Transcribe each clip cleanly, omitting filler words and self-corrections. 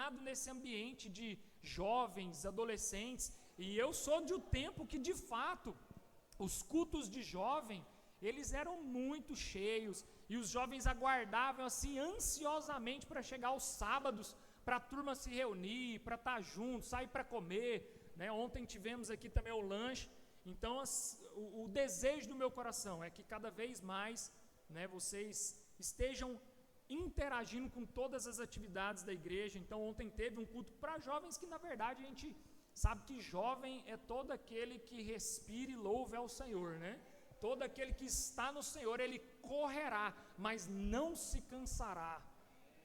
treinado nesse ambiente de jovens, adolescentes, e eu sou de um tempo que, de fato, os cultos de jovem, eles eram muito cheios, e os jovens aguardavam assim ansiosamente para chegar aos sábados, para a turma se reunir, para estar junto, sair para comer, né? Ontem tivemos aqui também o lanche. Então o desejo do meu coração é que cada vez mais, né, vocês estejam interagindo com todas as atividades da igreja. Então ontem teve um culto para jovens, que na verdade a gente sabe que jovem é todo aquele que respira e louve ao Senhor, né? Todo aquele que está no Senhor, ele correrá, mas não se cansará.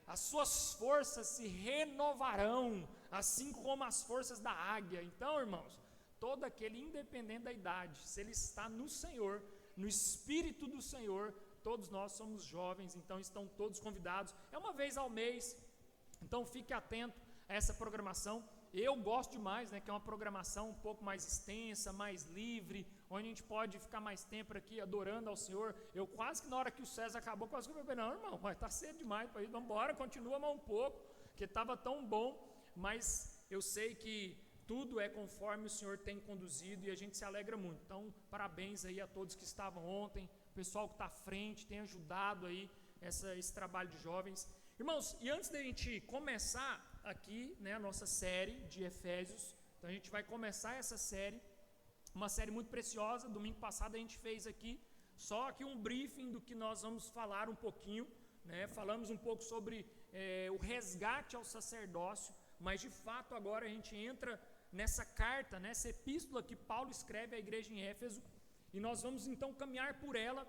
As suas forças se renovarão, assim como as forças da águia. Então, irmãos, todo aquele, independente da idade, se ele está no Senhor, no Espírito do Senhor, todos nós somos jovens, então estão todos convidados. É uma vez ao mês, então fique atento a essa programação. Eu gosto demais, né, que é uma programação um pouco mais extensa, mais livre, onde a gente pode ficar mais tempo aqui adorando ao Senhor. Eu quase que na hora que o César acabou, quase que eu falei, não, irmão, mas está cedo demais para ir, vamos embora, continua mais um pouco, porque estava tão bom, mas eu sei que tudo é conforme o Senhor tem conduzido e a gente se alegra muito. Então, parabéns aí a todos que estavam ontem, o pessoal que está à frente, tem ajudado aí esse trabalho de jovens. Irmãos, e antes da gente começar aqui, né, a nossa série de Efésios, então a gente vai começar essa série, uma série muito preciosa. Domingo passado a gente fez aqui, só que um briefing do que nós vamos falar um pouquinho, né, falamos um pouco sobre o resgate ao sacerdócio, mas de fato agora a gente entra nessa carta, nessa epístola que Paulo escreve à igreja em Éfeso, e nós vamos então caminhar por ela.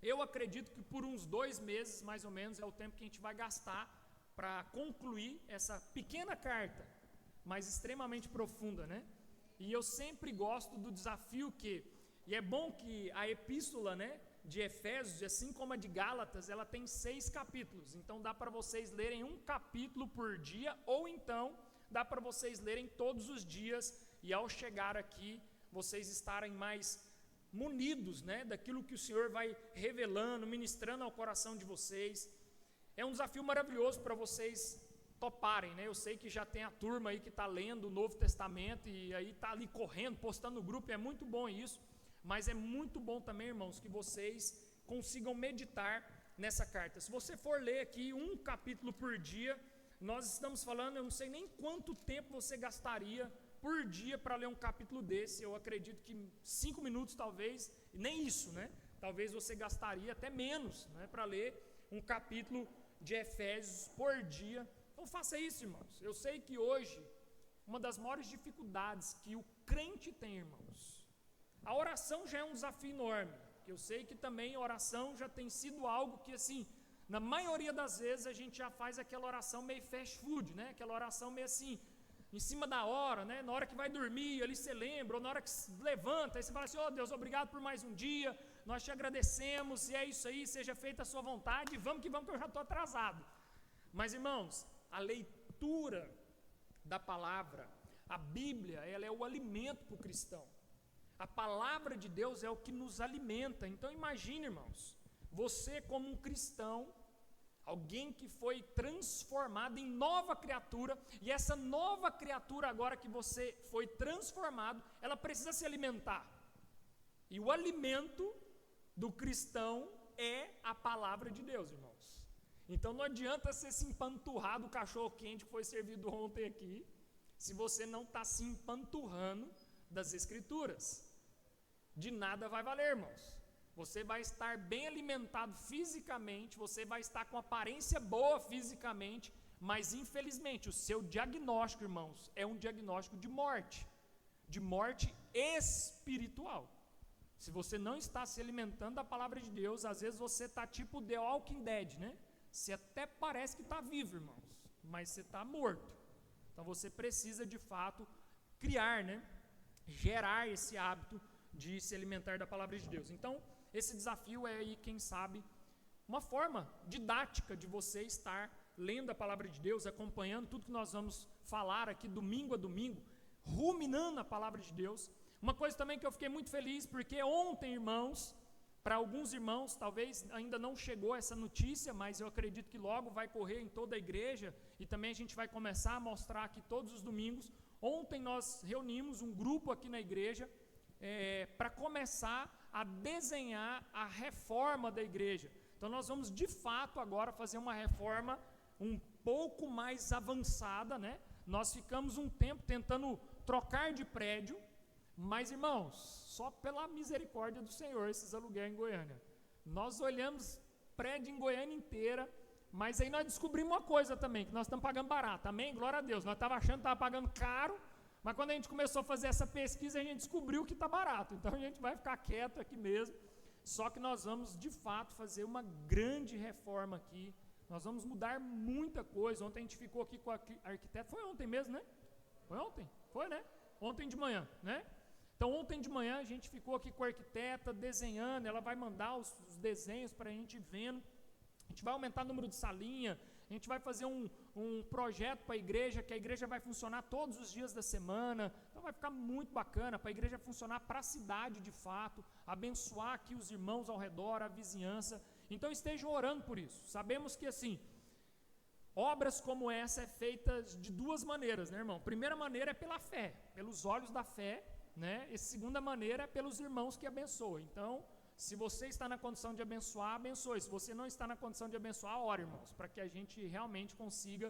Eu acredito que por uns 2 meses, mais ou menos, é o tempo que a gente vai gastar para concluir essa pequena carta, mas extremamente profunda, né? E eu sempre gosto do desafio e é bom que a epístola, né, de Efésios, assim como a de Gálatas, ela tem 6 capítulos, então dá para vocês lerem um capítulo por dia, ou então dá para vocês lerem todos os dias, e ao chegar aqui, vocês estarem mais munidos, né, daquilo que o Senhor vai revelando, ministrando ao coração de vocês. É um desafio maravilhoso para vocês toparem, né? Eu sei que já tem a turma aí que está lendo o Novo Testamento e aí está ali correndo, postando no grupo, e é muito bom isso, mas é muito bom também, irmãos, que vocês consigam meditar nessa carta. Se você for ler aqui um capítulo por dia, nós estamos falando, eu não sei nem quanto tempo você gastaria por dia para ler um capítulo desse. Eu acredito que 5 minutos talvez, nem isso, né? Talvez você gastaria até menos, né, para ler um capítulo de Efésios por dia. Então faça isso, irmãos. Eu sei que hoje, uma das maiores dificuldades que o crente tem, irmãos, a oração já é um desafio enorme. Eu sei que também a oração já tem sido algo que, assim, na maioria das vezes a gente já faz aquela oração meio fast food, né? Aquela oração meio assim, em cima da hora, né? Na hora que vai dormir, ali você lembra, ou na hora que se levanta, aí você fala assim, oh Deus, obrigado por mais um dia, nós te agradecemos, e é isso aí, seja feita a sua vontade, vamos que eu já estou atrasado. Mas, irmãos, a leitura da palavra, a Bíblia, ela é o alimento para o cristão. A palavra de Deus é o que nos alimenta. Então imagine, irmãos, você como um cristão, alguém que foi transformado em nova criatura, e essa nova criatura agora que você foi transformado, ela precisa se alimentar. E o alimento do cristão é a palavra de Deus, irmãos. Então não adianta você se empanturrar do cachorro quente que foi servido ontem aqui, se você não está se empanturrando das Escrituras. De nada vai valer, irmãos. Você vai estar bem alimentado fisicamente, você vai estar com aparência boa fisicamente, mas infelizmente o seu diagnóstico, irmãos, é um diagnóstico de morte espiritual. Se você não está se alimentando da palavra de Deus, às vezes você está tipo The Walking Dead, né? Você até parece que está vivo, irmãos, mas você está morto. Então você precisa de fato criar, né? Gerar esse hábito de se alimentar da palavra de Deus. Então esse desafio é aí, quem sabe, uma forma didática de você estar lendo a palavra de Deus, acompanhando tudo que nós vamos falar aqui domingo a domingo, ruminando a palavra de Deus. Uma coisa também que eu fiquei muito feliz, porque ontem, irmãos, para alguns irmãos talvez ainda não chegou essa notícia, mas eu acredito que logo vai correr em toda a igreja, e também a gente vai começar a mostrar aqui todos os domingos. Ontem nós reunimos um grupo aqui na igreja para começar a desenhar a reforma da igreja. Então nós vamos de fato agora fazer uma reforma um pouco mais avançada, né? Nós ficamos um tempo tentando trocar de prédio, mas irmãos, só pela misericórdia do Senhor esses aluguéis em Goiânia. Nós olhamos prédio em Goiânia inteira, mas aí nós descobrimos uma coisa também, que nós estamos pagando barato, amém? Glória a Deus, nós estávamos achando que estava pagando caro, mas quando a gente começou a fazer essa pesquisa, a gente descobriu que está barato, então a gente vai ficar quieto aqui mesmo, só que nós vamos de fato fazer uma grande reforma aqui, nós vamos mudar muita coisa. Ontem a gente ficou aqui com a arquiteta, foi ontem mesmo, né? Foi ontem? Foi, né? Ontem de manhã, né? Então ontem de manhã a gente ficou aqui com a arquiteta desenhando, ela vai mandar os desenhos para a gente vendo, a gente vai aumentar o número de salinha, a gente vai fazer um projeto para a igreja, que a igreja vai funcionar todos os dias da semana, então vai ficar muito bacana, para a igreja funcionar para a cidade de fato, abençoar aqui os irmãos ao redor, a vizinhança, então estejam orando por isso. Sabemos que assim, obras como essa é feitas de duas maneiras, né, irmão? Primeira maneira é pela fé, pelos olhos da fé, né? E segunda maneira é pelos irmãos que abençoam. Então, se você está na condição de abençoar, abençoe. Se você não está na condição de abençoar, ore, irmãos, para que a gente realmente consiga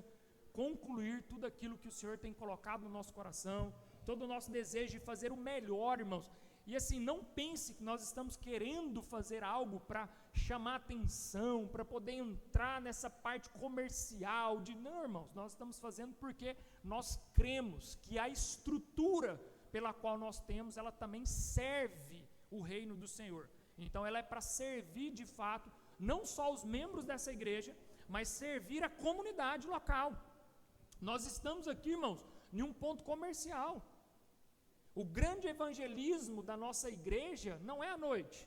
concluir tudo aquilo que o Senhor tem colocado no nosso coração, todo o nosso desejo de fazer o melhor, irmãos. E assim, não pense que nós estamos querendo fazer algo para chamar atenção, para poder entrar nessa parte comercial, não, irmãos, nós estamos fazendo porque nós cremos que a estrutura pela qual nós temos, ela também serve o reino do Senhor. Então ela é para servir de fato, não só os membros dessa igreja, mas servir a comunidade local. Nós estamos aqui, irmãos, em um ponto comercial. O grande evangelismo da nossa igreja não é à noite,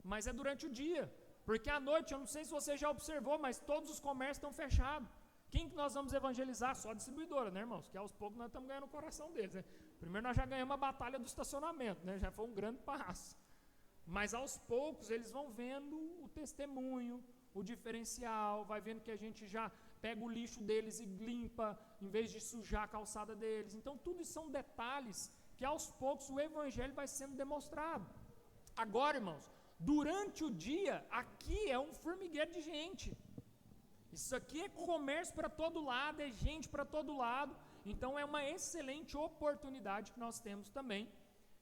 mas é durante o dia. Porque à noite, eu não sei se você já observou, mas todos os comércios estão fechados. Quem que nós vamos evangelizar? Só a distribuidora, né, irmãos? Que aos poucos nós estamos ganhando o coração deles, né? Primeiro nós já ganhamos a batalha do estacionamento, né? Já foi um grande passo. Mas aos poucos eles vão vendo o testemunho, o diferencial, vai vendo que a gente já pega o lixo deles e limpa, em vez de sujar a calçada deles. Então tudo isso são detalhes que aos poucos o evangelho vai sendo demonstrado. Agora, irmãos, durante o dia, aqui é um formigueiro de gente. Isso aqui é comércio para todo lado, é gente para todo lado. Então é uma excelente oportunidade que nós temos também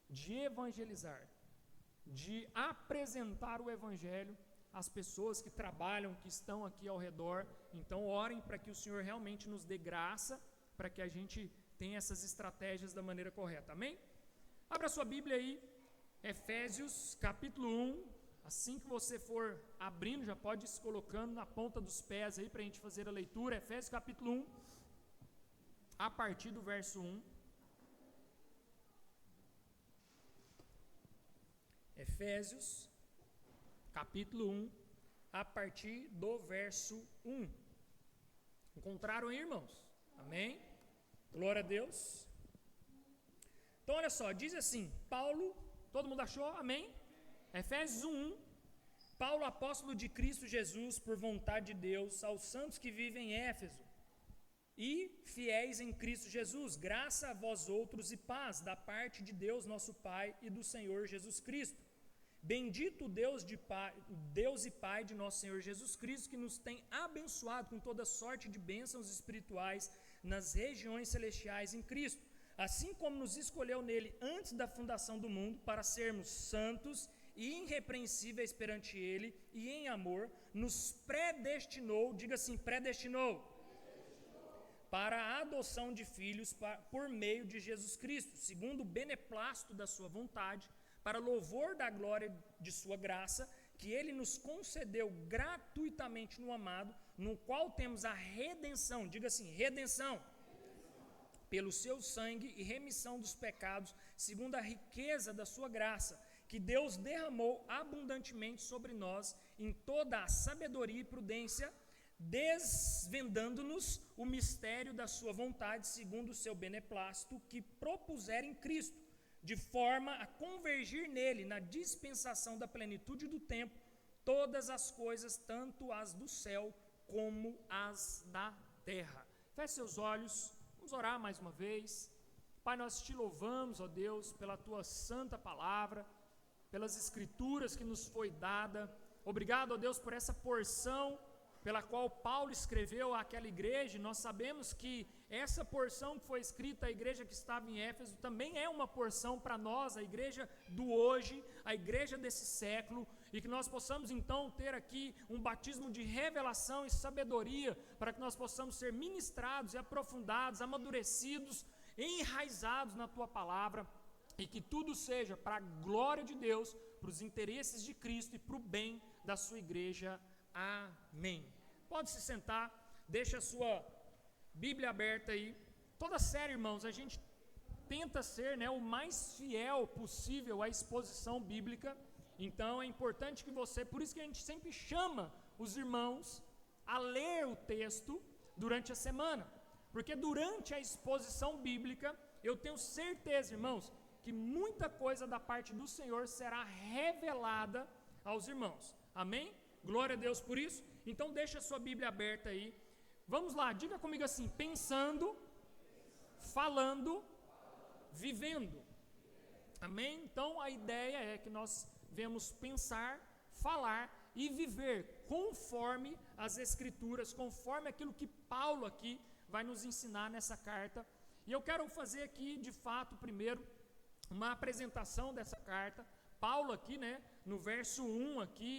de evangelizar, de apresentar o evangelho às pessoas que trabalham, que estão aqui ao redor. Então orem para que o Senhor realmente nos dê graça, para que a gente tenha essas estratégias da maneira correta, amém? Abra sua Bíblia aí, Efésios capítulo 1, assim que você for abrindo, já pode ir se colocando na ponta dos pés aí para a gente fazer a leitura. Efésios capítulo 1, a partir do verso 1. Efésios, capítulo 1, a partir do verso 1. Encontraram aí, irmãos? Amém? Glória a Deus. Então, olha só, diz assim, Paulo, todo mundo achou? Amém? Efésios 1, Paulo, apóstolo de Cristo Jesus, por vontade de Deus, aos santos que vivem em Éfeso e fiéis em Cristo Jesus, graça a vós outros e paz da parte de Deus nosso Pai e do Senhor Jesus Cristo. Bendito Deus e Pai de nosso Senhor Jesus Cristo, que nos tem abençoado com toda sorte de bênçãos espirituais nas regiões celestiais em Cristo, assim como nos escolheu nele antes da fundação do mundo, para sermos santos e irrepreensíveis perante ele, e em amor nos predestinou, diga assim, predestinou, para a adoção de filhos por meio de Jesus Cristo, segundo o beneplácito da sua vontade, para louvor da glória de sua graça, que ele nos concedeu gratuitamente no amado, no qual temos a redenção, diga assim, redenção, pelo seu sangue e remissão dos pecados, segundo a riqueza da sua graça, que Deus derramou abundantemente sobre nós em toda a sabedoria e prudência, desvendando-nos o mistério da sua vontade, segundo o seu beneplácito, que propusera em Cristo, de forma a convergir nele, na dispensação da plenitude do tempo, todas as coisas, tanto as do céu como as da terra. Feche seus olhos, vamos orar mais uma vez. Pai, nós te louvamos, ó Deus, pela tua santa palavra, pelas escrituras que nos foi dada. Obrigado, ó Deus, por essa porção pela qual Paulo escreveu àquela igreja. Nós sabemos que essa porção que foi escrita à igreja que estava em Éfeso também é uma porção para nós, a igreja do hoje, a igreja desse século, e que nós possamos então ter aqui um batismo de revelação e sabedoria, para que nós possamos ser ministrados e aprofundados, amadurecidos, enraizados na tua palavra, e que tudo seja para a glória de Deus, para os interesses de Cristo e para o bem da sua igreja. Amém. Pode se sentar, deixa a sua Bíblia aberta aí. Toda série, irmãos, a gente tenta ser, o mais fiel possível à exposição bíblica. Então é importante que você, por isso que a gente sempre chama os irmãos a ler o texto durante a semana, porque durante a exposição bíblica, eu tenho certeza, irmãos, que muita coisa da parte do Senhor será revelada aos irmãos. Amém? Glória a Deus por isso. Então deixa a sua Bíblia aberta aí. Vamos lá, diga comigo assim: pensando, falando, vivendo. Amém? Então a ideia é que nós devemos pensar, falar e viver conforme as Escrituras, conforme aquilo que Paulo aqui vai nos ensinar nessa carta. E eu quero fazer aqui, de fato, primeiro, uma apresentação dessa carta. Paulo aqui, no verso 1 aqui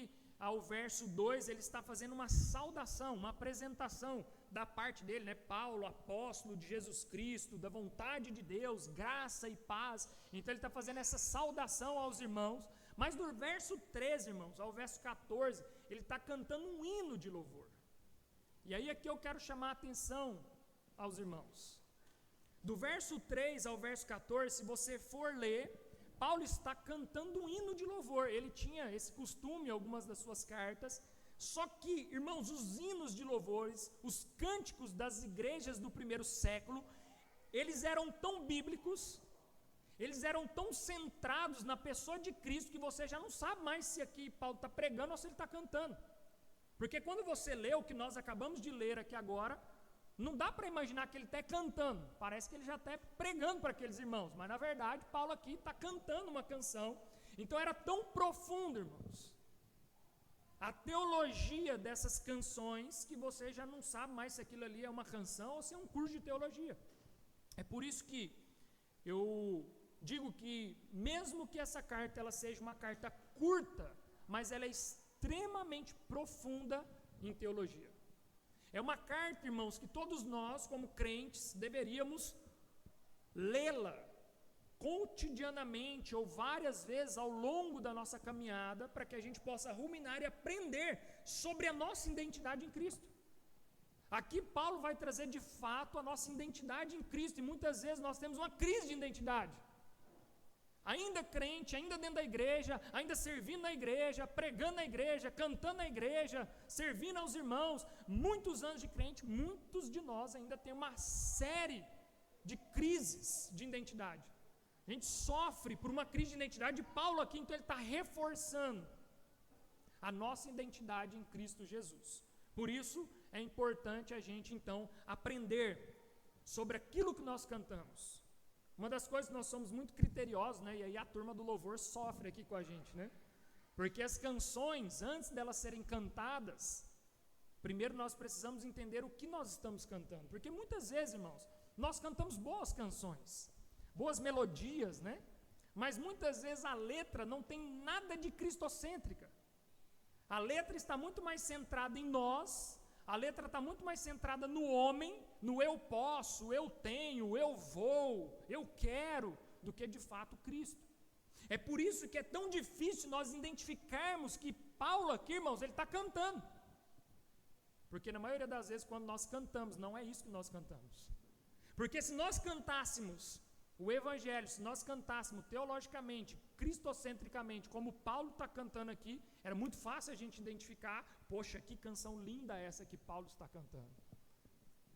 ao verso 2, ele está fazendo uma saudação, uma apresentação da parte dele, Paulo, apóstolo de Jesus Cristo, da vontade de Deus, graça e paz. Então ele está fazendo essa saudação aos irmãos, mas do verso 13, irmãos, ao verso 14, ele está cantando um hino de louvor. E aí aqui eu quero chamar a atenção aos irmãos. Do verso 3 ao verso 14, se você for ler, Paulo está cantando um hino de louvor. Ele tinha esse costume em algumas das suas cartas. Só que, irmãos, os hinos de louvores, os cânticos das igrejas do primeiro século, eles eram tão bíblicos, eles eram tão centrados na pessoa de Cristo, que você já não sabe mais se aqui Paulo está pregando ou se ele está cantando. Porque quando você lê o que nós acabamos de ler aqui agora, não dá para imaginar que ele está cantando, parece que ele já está pregando para aqueles irmãos, mas na verdade Paulo aqui está cantando uma canção. Então era tão profundo, irmãos, a teologia dessas canções, que você já não sabe mais se aquilo ali é uma canção ou se é um curso de teologia. É por isso que eu digo que, mesmo que essa carta ela seja uma carta curta, mas ela é extremamente profunda em teologia. É uma carta, irmãos, que todos nós, como crentes, deveríamos lê-la cotidianamente ou várias vezes ao longo da nossa caminhada, para que a gente possa ruminar e aprender sobre a nossa identidade em Cristo. Aqui Paulo vai trazer de fato a nossa identidade em Cristo, e muitas vezes nós temos uma crise de identidade. Ainda crente, ainda dentro da igreja, ainda servindo na igreja, pregando na igreja, cantando na igreja, servindo aos irmãos, muitos anos de crente, muitos de nós ainda tem uma série de crises de identidade. A gente sofre por uma crise de identidade. Paulo aqui, então, ele está reforçando a nossa identidade em Cristo Jesus. Por isso, é importante a gente, então, aprender sobre aquilo que nós cantamos. Uma das coisas que nós somos muito criteriosos, e aí a turma do louvor sofre aqui com a gente, porque as canções, antes delas serem cantadas, primeiro nós precisamos entender o que nós estamos cantando, porque muitas vezes, irmãos, nós cantamos boas canções, boas melodias, mas muitas vezes a letra não tem nada de cristocêntrica. A letra está muito mais centrada em nós, a letra está muito mais centrada no homem, no eu posso, eu tenho, eu vou, eu quero, do que de fato Cristo. É por isso que é tão difícil nós identificarmos que Paulo aqui, irmãos, ele está cantando. Porque na maioria das vezes quando nós cantamos, não é isso que nós cantamos. Porque se nós cantássemos o Evangelho, se nós cantássemos teologicamente, cristocentricamente, como Paulo está cantando aqui, era muito fácil a gente identificar, poxa, que canção linda essa que Paulo está cantando.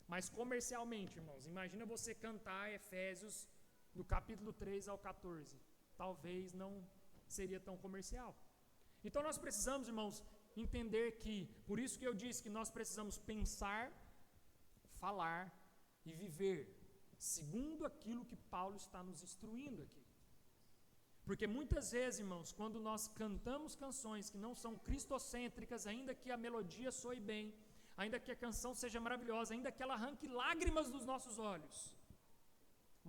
Mas comercialmente, irmãos, imagina você cantar Efésios do capítulo 3 ao 14. Talvez não seria tão comercial. Então nós precisamos, irmãos, entender que, por isso que eu disse que nós precisamos pensar, falar e viver segundo aquilo que Paulo está nos instruindo aqui. Porque muitas vezes, irmãos, quando nós cantamos canções que não são cristocêntricas, ainda que a melodia soe bem, ainda que a canção seja maravilhosa, ainda que ela arranque lágrimas dos nossos olhos,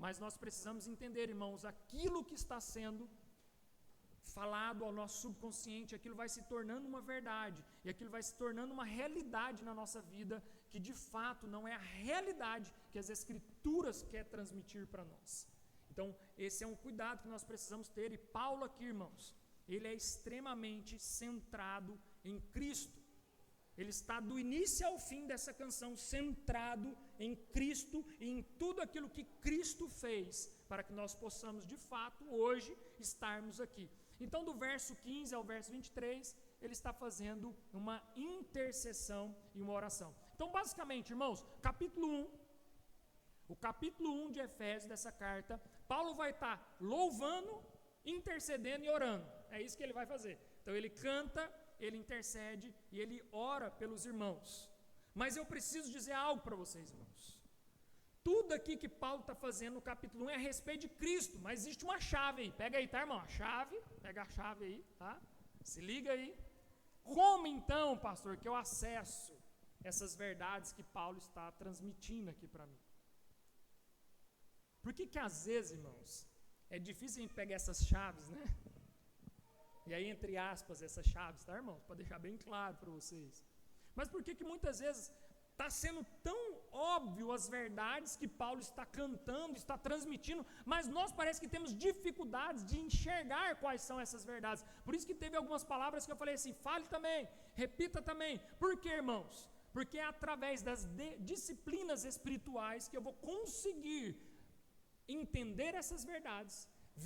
mas nós precisamos entender, irmãos, aquilo que está sendo falado ao nosso subconsciente, aquilo vai se tornando uma verdade, e aquilo vai se tornando uma realidade na nossa vida, que de fato não é a realidade que as Escrituras quer transmitir para nós. Então, esse é um cuidado que nós precisamos ter, e Paulo aqui, irmãos, ele é extremamente centrado em Cristo. Ele está do início ao fim dessa canção centrado em Cristo e em tudo aquilo que Cristo fez para que nós possamos de fato hoje estarmos aqui. Então do verso 15 ao verso 23, ele está fazendo uma intercessão e uma oração. Então basicamente, irmãos, o capítulo 1 de Efésios dessa carta, Paulo vai estar louvando, intercedendo e orando. É isso que ele vai fazer. Então ele canta, ele intercede e ele ora pelos irmãos. Mas eu preciso dizer algo para vocês, irmãos. Tudo aqui que Paulo está fazendo no capítulo 1 é a respeito de Cristo, mas existe uma chave aí. Pega aí, tá, irmão? A chave, pega a chave aí, tá? Se liga aí. Como então, pastor, que eu acesso essas verdades que Paulo está transmitindo aqui para mim? Por que às vezes, irmãos, é difícil a gente pegar essas chaves, né? E aí, entre aspas, essas chaves, tá, irmãos? Para deixar bem claro para vocês. Mas por que muitas vezes está sendo tão óbvio as verdades que Paulo está cantando, está transmitindo, mas nós parece que temos dificuldades de enxergar quais são essas verdades. Por isso que teve algumas palavras que eu falei assim, fale também, repita também. Por quê, irmãos? Porque é através das disciplinas espirituais que eu vou conseguir entender essas verdades,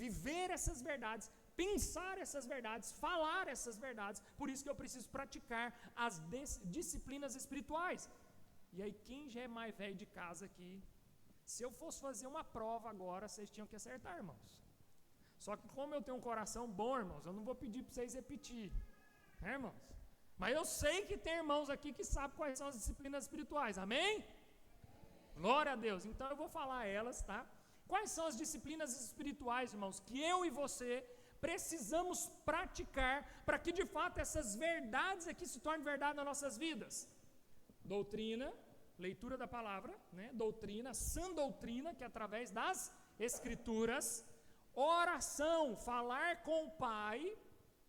viver essas verdades, pensar essas verdades, falar essas verdades. Por isso que eu preciso praticar as disciplinas espirituais. E aí, quem já é mais velho de casa aqui, se eu fosse fazer uma prova agora, vocês tinham que acertar, irmãos. Só que como eu tenho um coração bom, irmãos, eu não vou pedir para vocês repetir, né, irmãos? Mas eu sei que tem irmãos aqui que sabem quais são as disciplinas espirituais, amém? Glória a Deus. Então eu vou falar elas, tá? Quais são as disciplinas espirituais, irmãos, que eu e você precisamos praticar para que de fato essas verdades aqui se tornem verdade nas nossas vidas? Doutrina, leitura da palavra, né? Doutrina, sã doutrina, que é através das Escrituras. Oração, falar com o Pai.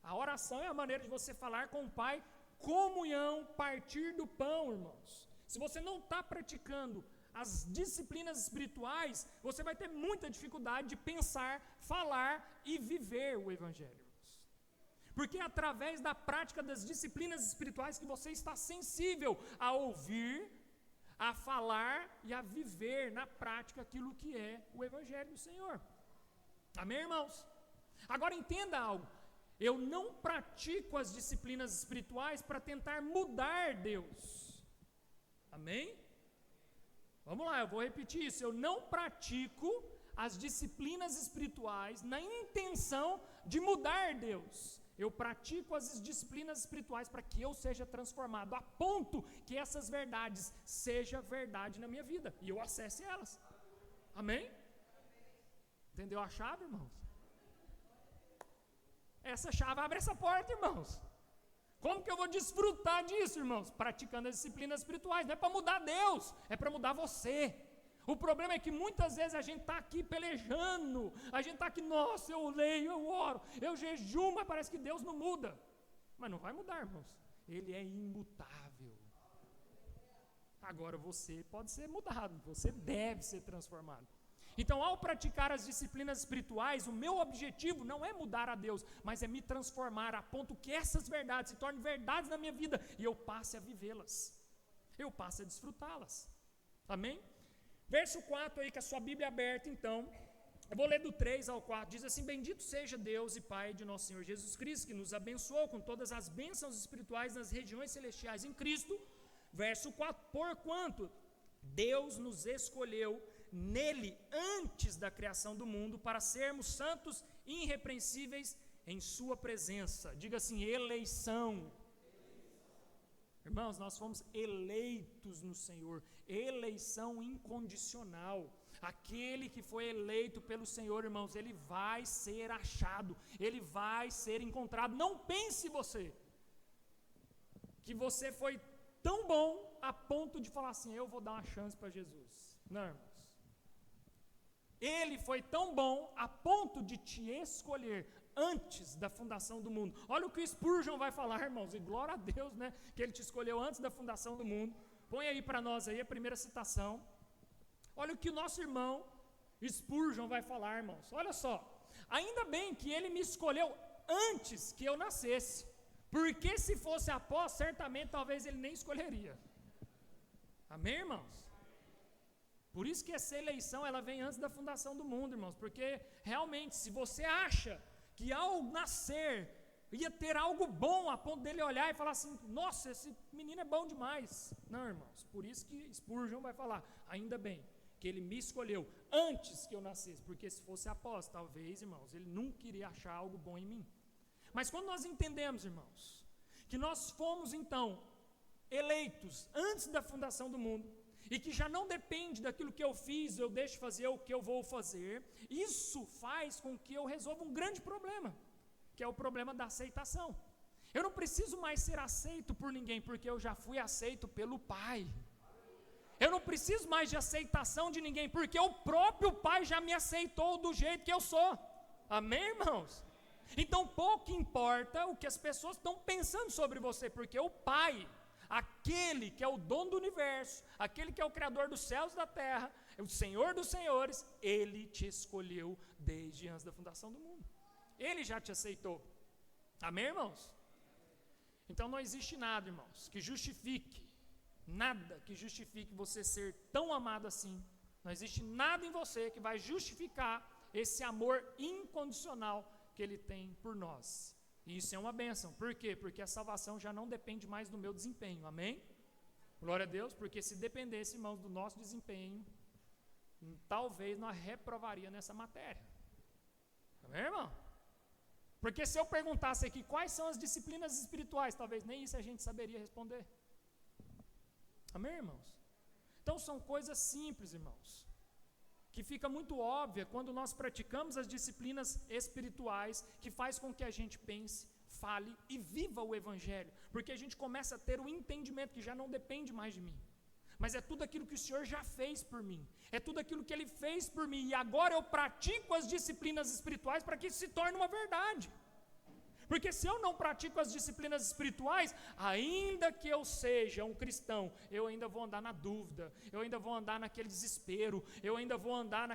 A oração é a maneira de você falar com o Pai. Comunhão, partir do pão, irmãos. Se você não está praticando as disciplinas espirituais, você vai ter muita dificuldade de pensar, falar e viver o Evangelho. Porque é através da prática das disciplinas espirituais que você está sensível a ouvir, a falar e a viver na prática aquilo que é o Evangelho do Senhor. Amém, irmãos? Agora entenda algo. Eu não pratico as disciplinas espirituais para tentar mudar Deus. Amém? Vamos lá, eu vou repetir isso. Eu não pratico as disciplinas espirituais na intenção de mudar Deus. Eu pratico as disciplinas espirituais para que eu seja transformado, a ponto que essas verdades sejam verdade na minha vida e eu acesse elas. Amém? Entendeu a chave, irmãos? Essa chave abre essa porta, irmãos. Como que eu vou desfrutar disso, irmãos? Praticando as disciplinas espirituais. Não é para mudar Deus, é para mudar você. O problema é que muitas vezes a gente está aqui pelejando, a gente está aqui, nossa, eu leio, eu oro, eu jejuo, mas parece que Deus não muda. Mas não vai mudar, irmãos. Ele é imutável. Agora você pode ser mudado, você deve ser transformado. Então, ao praticar as disciplinas espirituais, o meu objetivo não é mudar a Deus, mas é me transformar a ponto que essas verdades se tornem verdades na minha vida e eu passe a vivê-las, eu passe a desfrutá-las. Amém? Verso 4 aí, com a sua Bíblia aberta, então, eu vou ler do 3 ao 4, diz assim: bendito seja Deus e Pai de nosso Senhor Jesus Cristo, que nos abençoou com todas as bênçãos espirituais nas regiões celestiais em Cristo. Verso 4, porquanto Deus nos escolheu nele antes da criação do mundo para sermos santos e irrepreensíveis em sua presença. Diga assim, eleição. Irmãos, nós fomos eleitos no Senhor, eleição incondicional. Aquele que foi eleito pelo Senhor, irmãos, ele vai ser achado, ele vai ser encontrado. Não pense que você foi tão bom a ponto de falar assim, eu vou dar uma chance para Jesus. Não, irmãos. Ele foi tão bom a ponto de te escolher antes da fundação do mundo. Olha o que o Spurgeon vai falar, irmãos, e glória a Deus, né, que ele te escolheu antes da fundação do mundo. Põe aí para nós aí a primeira citação. Olha o que o nosso irmão Spurgeon vai falar, irmãos. Olha só, ainda bem que ele me escolheu antes que eu nascesse, porque se fosse após, certamente talvez ele nem escolheria. Amém, irmãos? Por isso que essa eleição, ela vem antes da fundação do mundo, irmãos, porque realmente, se você acha que ao nascer ia ter algo bom a ponto dele olhar e falar assim, nossa, esse menino é bom demais. Não, irmãos, por isso que Spurgeon vai falar, ainda bem que ele me escolheu antes que eu nascesse, porque se fosse após, talvez, irmãos, ele nunca iria achar algo bom em mim. Mas quando nós entendemos, irmãos, que nós fomos então eleitos antes da fundação do mundo, e que já não depende daquilo que eu fiz, eu deixo de fazer o que eu vou fazer, isso faz com que eu resolva um grande problema, que é o problema da aceitação. Eu não preciso mais ser aceito por ninguém, porque eu já fui aceito pelo Pai. Eu não preciso mais de aceitação de ninguém, porque o próprio Pai já me aceitou do jeito que eu sou. Amém, irmãos? Então pouco importa o que as pessoas estão pensando sobre você, porque o Pai, aquele que é o dono do universo, aquele que é o criador dos céus e da terra, o Senhor dos senhores, ele te escolheu desde antes da fundação do mundo. Ele já te aceitou. Amém, irmãos? Então não existe nada, irmãos, que justifique, nada que justifique você ser tão amado assim. Não existe nada em você que vai justificar esse amor incondicional que ele tem por nós. E isso é uma bênção. Por quê? Porque a salvação já não depende mais do meu desempenho. Amém? Glória a Deus, porque se dependesse, irmãos, do nosso desempenho, talvez nós reprovaria nessa matéria. Amém, irmão? Porque se eu perguntasse aqui quais são as disciplinas espirituais, talvez nem isso a gente saberia responder. Amém, irmãos? Então são coisas simples, irmãos, que fica muito óbvia quando nós praticamos as disciplinas espirituais, que faz com que a gente pense, fale e viva o Evangelho, porque a gente começa a ter o entendimento que já não depende mais de mim, mas é tudo aquilo que o Senhor já fez por mim, é tudo aquilo que Ele fez por mim, e agora eu pratico as disciplinas espirituais para que isso se torne uma verdade. Porque se eu não pratico as disciplinas espirituais, ainda que eu seja um cristão, eu ainda vou andar na dúvida, eu ainda vou andar naquele desespero, eu ainda vou andar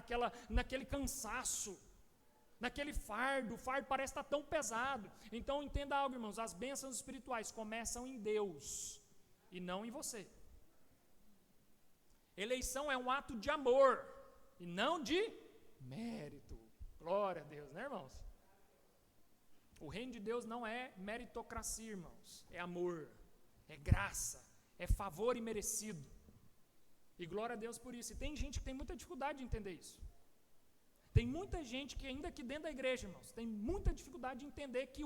naquele cansaço, naquele fardo. O fardo parece estar tão pesado. Então entenda algo, irmãos, as bênçãos espirituais começam em Deus e não em você. Eleição é um ato de amor e não de mérito. Glória a Deus, né, irmãos? O reino de Deus não é meritocracia, irmãos, é amor, é graça, é favor imerecido. E glória a Deus por isso. E tem gente que tem muita dificuldade de entender isso. Tem muita gente que ainda aqui dentro da igreja, irmãos, tem muita dificuldade de entender que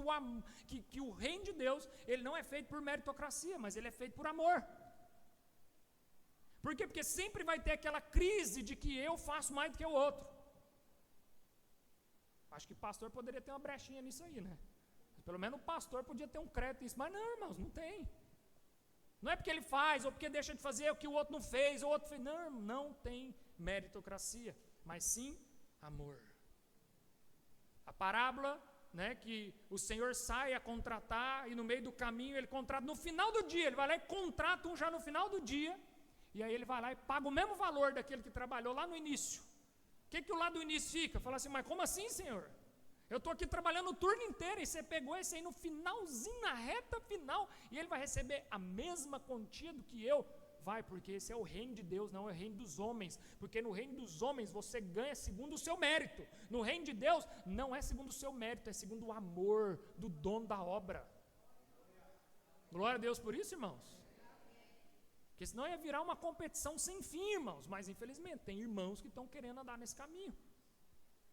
o reino de Deus, ele não é feito por meritocracia, mas ele é feito por amor. Por quê? Porque sempre vai ter aquela crise de que eu faço mais do que o outro. Acho que o pastor poderia ter uma brechinha nisso aí, né? Pelo menos o pastor podia ter um crédito nisso, mas não, irmãos, não tem. Não é porque ele faz, ou porque deixa de fazer o que o outro não fez, ou o outro fez. Não, não tem meritocracia, mas sim amor. A parábola, né, que o Senhor sai a contratar, e no meio do caminho ele contrata, no final do dia, ele vai lá e contrata um já no final do dia, e aí ele vai lá e paga o mesmo valor daquele que trabalhou lá no início. O que o lá do início fica? Fala assim, mas como assim, Senhor? Eu estou aqui trabalhando o turno inteiro e você pegou esse aí no finalzinho, na reta final, e ele vai receber a mesma quantia do que eu? Vai, porque esse é o reino de Deus, não é o reino dos homens, porque no reino dos homens você ganha segundo o seu mérito, no reino de Deus não é segundo o seu mérito, é segundo o amor do dono da obra. Glória a Deus por isso, irmãos. Porque senão ia virar uma competição sem fim, irmãos. Mas infelizmente tem irmãos que estão querendo andar nesse caminho,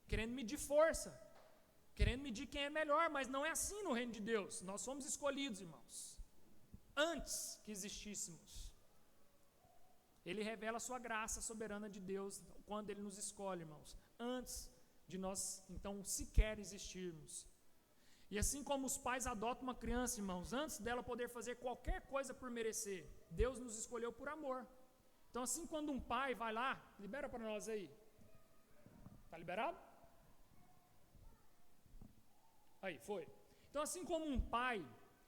querendo medir força, querendo medir quem é melhor, mas não é assim no reino de Deus. Nós somos escolhidos, irmãos. antes que existíssemos. Ele revela a sua graça soberana de Deus quando Ele nos escolhe, irmãos, antes de nós, então, sequer existirmos. E assim como os pais adotam uma criança, irmãos, antes dela poder fazer qualquer coisa por merecer, Deus nos escolheu por amor. Então, assim, quando um pai vai lá, libera para nós aí. Está liberado? Aí, foi. Então, assim como um pai,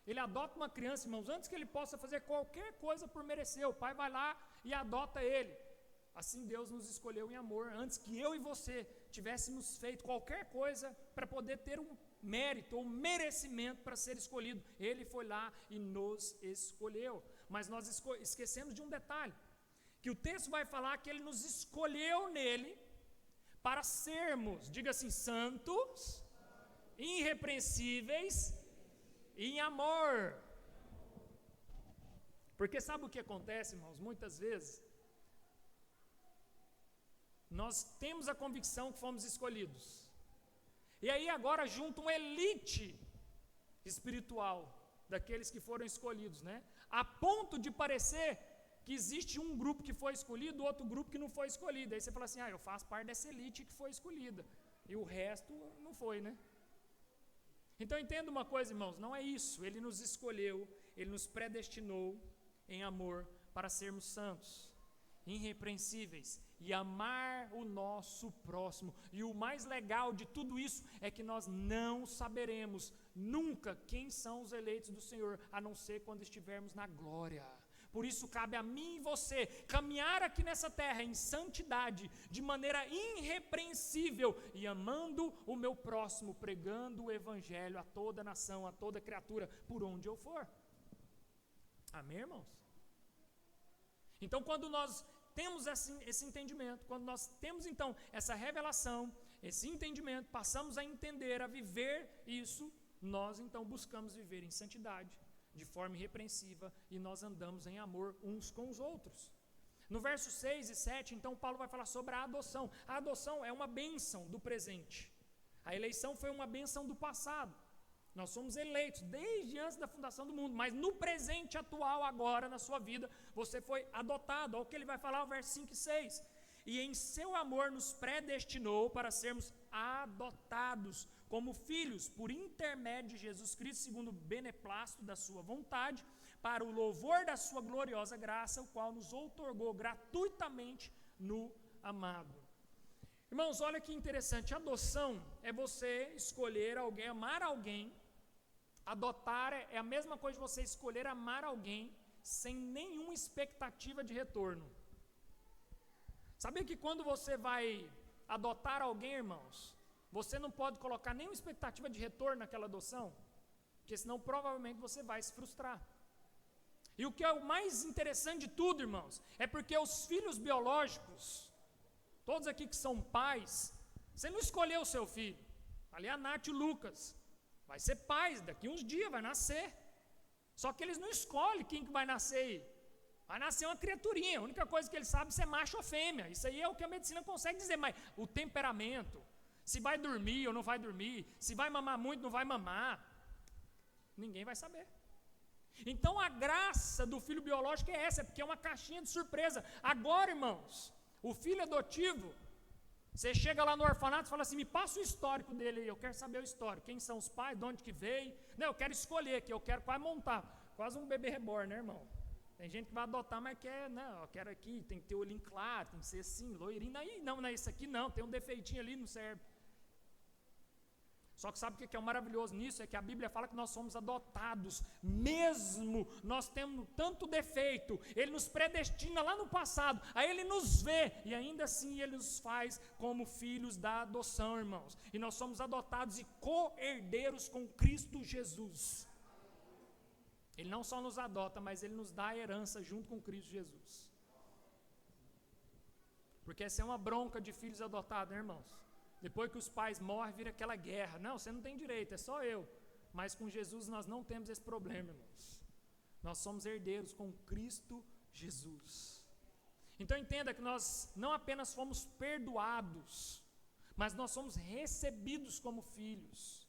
ele adota uma criança, irmãos, antes que ele possa fazer qualquer coisa por merecer, o pai vai lá e adota ele. Assim Deus nos escolheu em amor, antes que eu e você tivéssemos feito qualquer coisa para poder ter um mérito ou merecimento para ser escolhido. Ele foi lá e nos escolheu. Mas nós esquecemos de um detalhe, que o texto vai falar que Ele nos escolheu nele para sermos, diga assim, santos, irrepreensíveis e em amor. Porque sabe o que acontece, irmãos? Muitas vezes nós temos a convicção que fomos escolhidos, e aí agora junta uma elite espiritual daqueles que foram escolhidos, né? A ponto de parecer que existe um grupo que foi escolhido, outro grupo que não foi escolhido. Aí você fala assim, eu faço parte dessa elite que foi escolhida, e o resto não foi, né? Então entenda uma coisa, irmãos, não é isso. Ele nos escolheu, Ele nos predestinou em amor para sermos santos, irrepreensíveis e amar o nosso próximo. E o mais legal de tudo isso é que nós não saberemos nunca quem são os eleitos do Senhor, a não ser quando estivermos na glória. Por isso cabe a mim e você caminhar aqui nessa terra em santidade, de maneira irrepreensível e amando o meu próximo, pregando o evangelho a toda nação, a toda criatura, por onde eu for. Amém, irmãos? Então, quando nós temos esse entendimento, quando nós temos então essa revelação, esse entendimento, passamos a entender, a viver isso, nós então buscamos viver em santidade, de forma irrepreensiva, e nós andamos em amor uns com os outros. No verso 6 e 7, então Paulo vai falar sobre a adoção. A adoção é uma bênção do presente. A eleição foi uma bênção do passado. Nós somos eleitos desde antes da fundação do mundo, mas no presente atual, agora, na sua vida, você foi adotado. Olha o que ele vai falar, o verso 5 e 6. E em seu amor nos predestinou para sermos adotados como filhos, por intermédio de Jesus Cristo, segundo o beneplácito da sua vontade, para o louvor da sua gloriosa graça, o qual nos outorgou gratuitamente no amado. Irmãos, olha que interessante, adoção é você escolher alguém, amar alguém. Adotar é a mesma coisa de você escolher amar alguém sem nenhuma expectativa de retorno. Sabia que quando você vai adotar alguém, irmãos, você não pode colocar nenhuma expectativa de retorno naquela adoção, porque senão provavelmente você vai se frustrar. E o que é o mais interessante de tudo, irmãos, é porque os filhos biológicos, todos aqui que são pais, você não escolheu o seu filho. Ali é a Nath e o Lucas. Vai ser pais, daqui uns dias vai nascer. Só que eles não escolhem quem que vai nascer aí. Vai nascer uma criaturinha, a única coisa que eles sabem é se é macho ou fêmea. Isso aí é o que a medicina consegue dizer, mas o temperamento, se vai dormir ou não vai dormir, se vai mamar muito ou não vai mamar, ninguém vai saber. Então a graça do filho biológico é essa, porque é uma caixinha de surpresa. Agora, irmãos, o filho adotivo, você chega lá no orfanato e fala assim, me passa o histórico dele aí, eu quero saber o histórico, quem são os pais, de onde que veio. Não, eu quero escolher, que eu quero quase montar, quase um bebê reborn, né, irmão? Tem gente que vai adotar, mas quer, não, eu quero aqui, tem que ter olhinho claro, tem que ser assim, loirinho, aí não é isso aqui não, tem um defeitinho ali, não serve. Só que sabe o que é o maravilhoso nisso? É que a Bíblia fala que nós somos adotados, mesmo nós temos tanto defeito, Ele nos predestina lá no passado, aí Ele nos vê, e ainda assim Ele nos faz como filhos da adoção, irmãos. E nós somos adotados e co-herdeiros com Cristo Jesus. Ele não só nos adota, mas Ele nos dá a herança junto com Cristo Jesus. Porque essa é uma bronca de filhos adotados, né, irmãos? Depois que os pais morrem, vira aquela guerra. Não, você não tem direito, é só eu. Mas com Jesus nós não temos esse problema, irmãos. Nós somos herdeiros com Cristo Jesus. Então entenda que nós não apenas fomos perdoados, mas nós somos recebidos como filhos.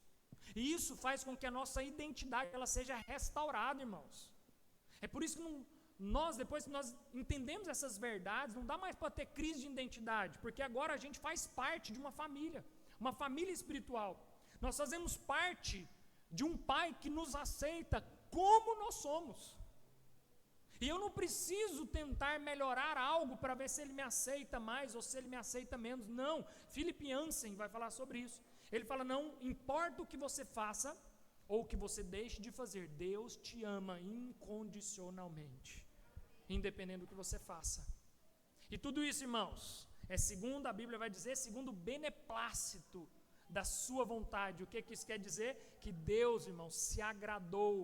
E isso faz com que a nossa identidade ela seja restaurada, irmãos. É por isso que depois que nós entendemos essas verdades, não dá mais para ter crise de identidade, porque agora a gente faz parte de uma família espiritual. Nós fazemos parte de um pai que nos aceita como nós somos. E eu não preciso tentar melhorar algo para ver se ele me aceita mais ou se ele me aceita menos. Não, Philip Yancey vai falar sobre isso. Ele fala, não importa o que você faça ou o que você deixe de fazer, Deus te ama incondicionalmente, independente do que você faça. E tudo isso, irmãos, segundo a Bíblia vai dizer, segundo o beneplácito da sua vontade. O que isso quer dizer? Que Deus, irmãos, se agradou.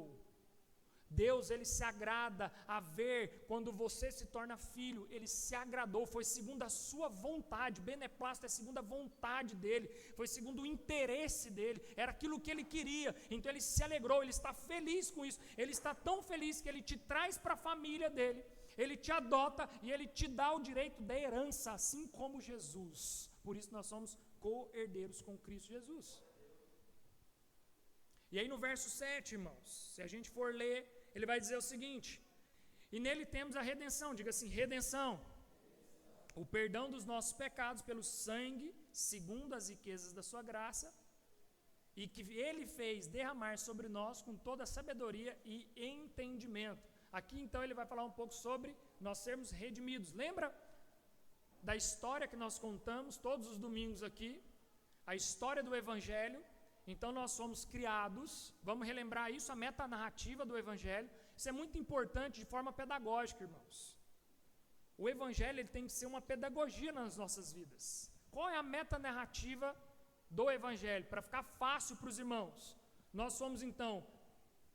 Deus, ele se agrada a ver quando você se torna filho, ele se agradou, foi segundo a sua vontade. Beneplácito é segundo a vontade dele, foi segundo o interesse dele, era aquilo que ele queria. Então ele se alegrou, ele está feliz com isso, ele está tão feliz que ele te traz para a família dele, ele te adota e ele te dá o direito da herança, assim como Jesus. Por isso nós somos co-herdeiros com Cristo Jesus. E aí no verso 7, irmãos, se a gente for ler, ele vai dizer o seguinte: e nele temos a redenção, diga assim, redenção, o perdão dos nossos pecados pelo sangue, segundo as riquezas da sua graça, e que ele fez derramar sobre nós com toda sabedoria e entendimento. Aqui então ele vai falar um pouco sobre nós sermos redimidos. Lembra da história que nós contamos todos os domingos aqui, a história do Evangelho? Então nós somos criados, vamos relembrar isso, a metanarrativa do Evangelho. Isso é muito importante de forma pedagógica, irmãos. O Evangelho ele tem que ser uma pedagogia nas nossas vidas. Qual é a metanarrativa do Evangelho? Para ficar fácil para os irmãos, nós somos então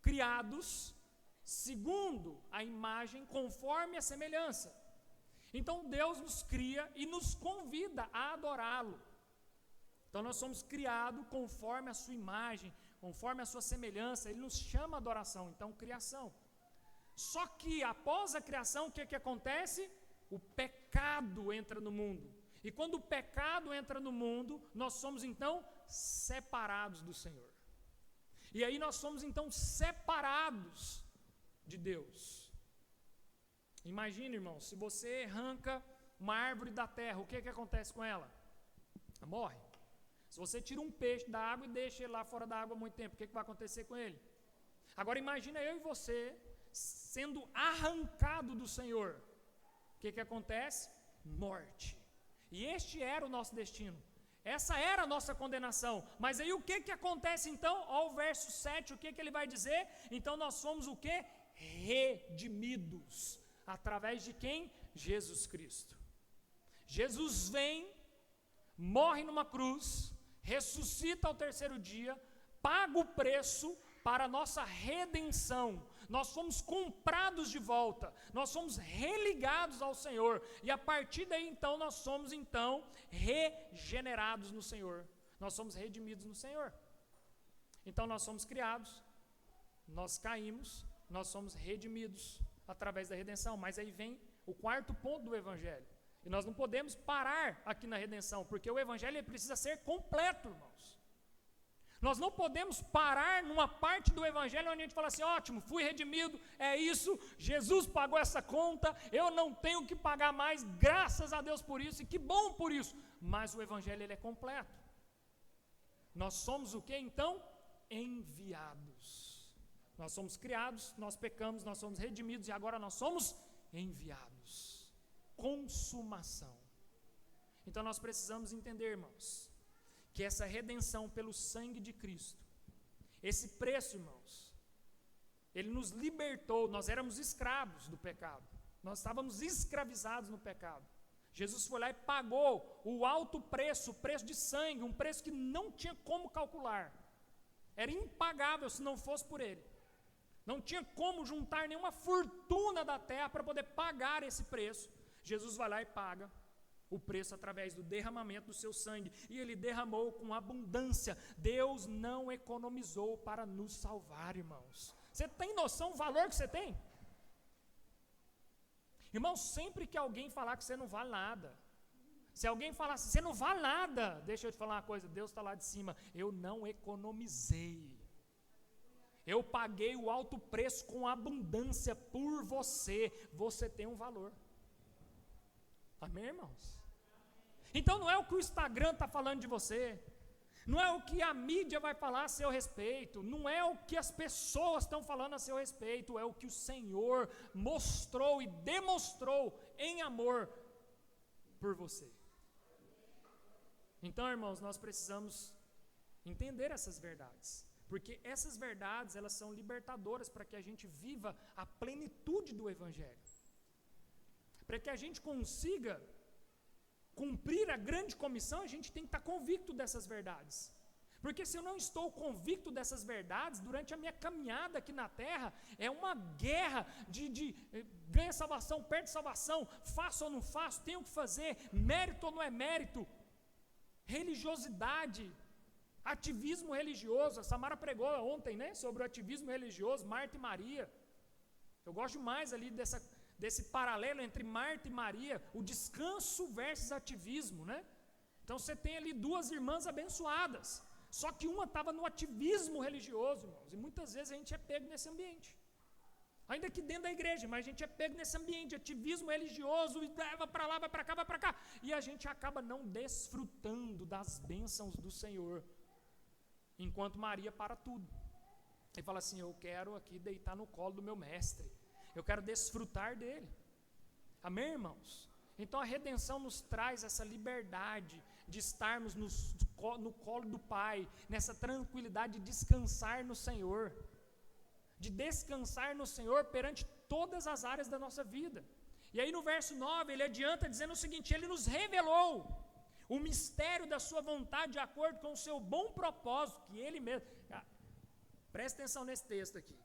criados segundo a imagem, conforme a semelhança. Então Deus nos cria e nos convida a adorá-lo. Então nós somos criados conforme a sua imagem, conforme a sua semelhança, ele nos chama a adoração, então criação. Só que após a criação, o que acontece? O pecado entra no mundo. E quando o pecado entra no mundo, nós somos então separados do Senhor. E aí nós somos então separados de Deus. Imagina, irmão, se você arranca uma árvore da terra, o que acontece com ela? Ela morre. Se você tira um peixe da água e deixa ele lá fora da água há muito tempo, o que vai acontecer com ele? Agora imagina eu e você sendo arrancado do Senhor. O que acontece? Morte. E este era o nosso destino. Essa era a nossa condenação. Mas aí o que acontece então? Ao verso 7, o que ele vai dizer? Então nós somos o quê? Redimidos. Através de quem? Jesus Cristo. Jesus vem, morre numa cruz, ressuscita ao terceiro dia, paga o preço para a nossa redenção. Nós fomos comprados de volta, nós fomos religados ao Senhor, e a partir daí então nós somos então regenerados no Senhor, nós somos redimidos no Senhor. Então nós somos criados, nós caímos, nós somos redimidos através da redenção. Mas aí vem o quarto ponto do Evangelho. E nós não podemos parar aqui na redenção, porque o Evangelho ele precisa ser completo, irmãos. Nós não podemos parar numa parte do Evangelho onde a gente fala assim, ótimo, fui redimido, é isso, Jesus pagou essa conta, eu não tenho que pagar mais, graças a Deus por isso, e que bom por isso. Mas o Evangelho ele é completo. Nós somos o que então? Enviados. Nós somos criados, nós pecamos, nós somos redimidos e agora nós somos enviados. Consumação. Então nós precisamos entender, irmãos, que essa redenção pelo sangue de Cristo, esse preço, irmãos, ele nos libertou. Nós éramos escravos do pecado, nós estávamos escravizados no pecado. Jesus foi lá e pagou o alto preço, o preço de sangue, um preço que não tinha como calcular, era impagável se não fosse por ele. Não tinha como juntar nenhuma fortuna da terra para poder pagar esse preço. Jesus vai lá e paga o preço através do derramamento do seu sangue. E ele derramou com abundância. Deus não economizou para nos salvar, irmãos. Você tem noção do valor que você tem? Irmão, sempre que alguém falar que você não vale nada, se alguém falar assim, você não vale nada, deixa eu te falar uma coisa, Deus está lá de cima, eu não economizei. Eu paguei o alto preço com abundância por você. Você tem um valor. Amém, irmãos? Então não é o que o Instagram está falando de você. Não é o que a mídia vai falar a seu respeito. Não é o que as pessoas estão falando a seu respeito. É o que o Senhor mostrou e demonstrou em amor por você. Então, irmãos, nós precisamos entender essas verdades. Porque essas verdades, elas são libertadoras para que a gente viva a plenitude do Evangelho. Para que a gente consiga cumprir a grande comissão, a gente tem que estar convicto dessas verdades. Porque se eu não estou convicto dessas verdades, durante a minha caminhada aqui na terra, é uma guerra de ganha salvação, perde salvação, faço ou não faço, tenho que fazer, mérito ou não é mérito, religiosidade, ativismo religioso. A Samara pregou ontem, né, sobre o ativismo religioso, Marta e Maria. Eu gosto mais ali desse paralelo entre Marta e Maria, o descanso versus ativismo, né? Então você tem ali duas irmãs abençoadas, só que uma estava no ativismo religioso, irmãos, e muitas vezes a gente é pego nesse ambiente, ainda que dentro da igreja, mas a gente é pego nesse ambiente de ativismo religioso, e vai para lá, vai para cá, e a gente acaba não desfrutando das bênçãos do Senhor, enquanto Maria para tudo, e fala assim, eu quero aqui deitar no colo do meu mestre, eu quero desfrutar dele. Amém, irmãos? Então a redenção nos traz essa liberdade de estarmos no colo do Pai, nessa tranquilidade de descansar no Senhor, de descansar no Senhor perante todas as áreas da nossa vida. E aí no verso 9 ele adianta dizendo o seguinte, ele nos revelou o mistério da sua vontade de acordo com o seu bom propósito, que ele mesmo... Presta atenção nesse texto aqui,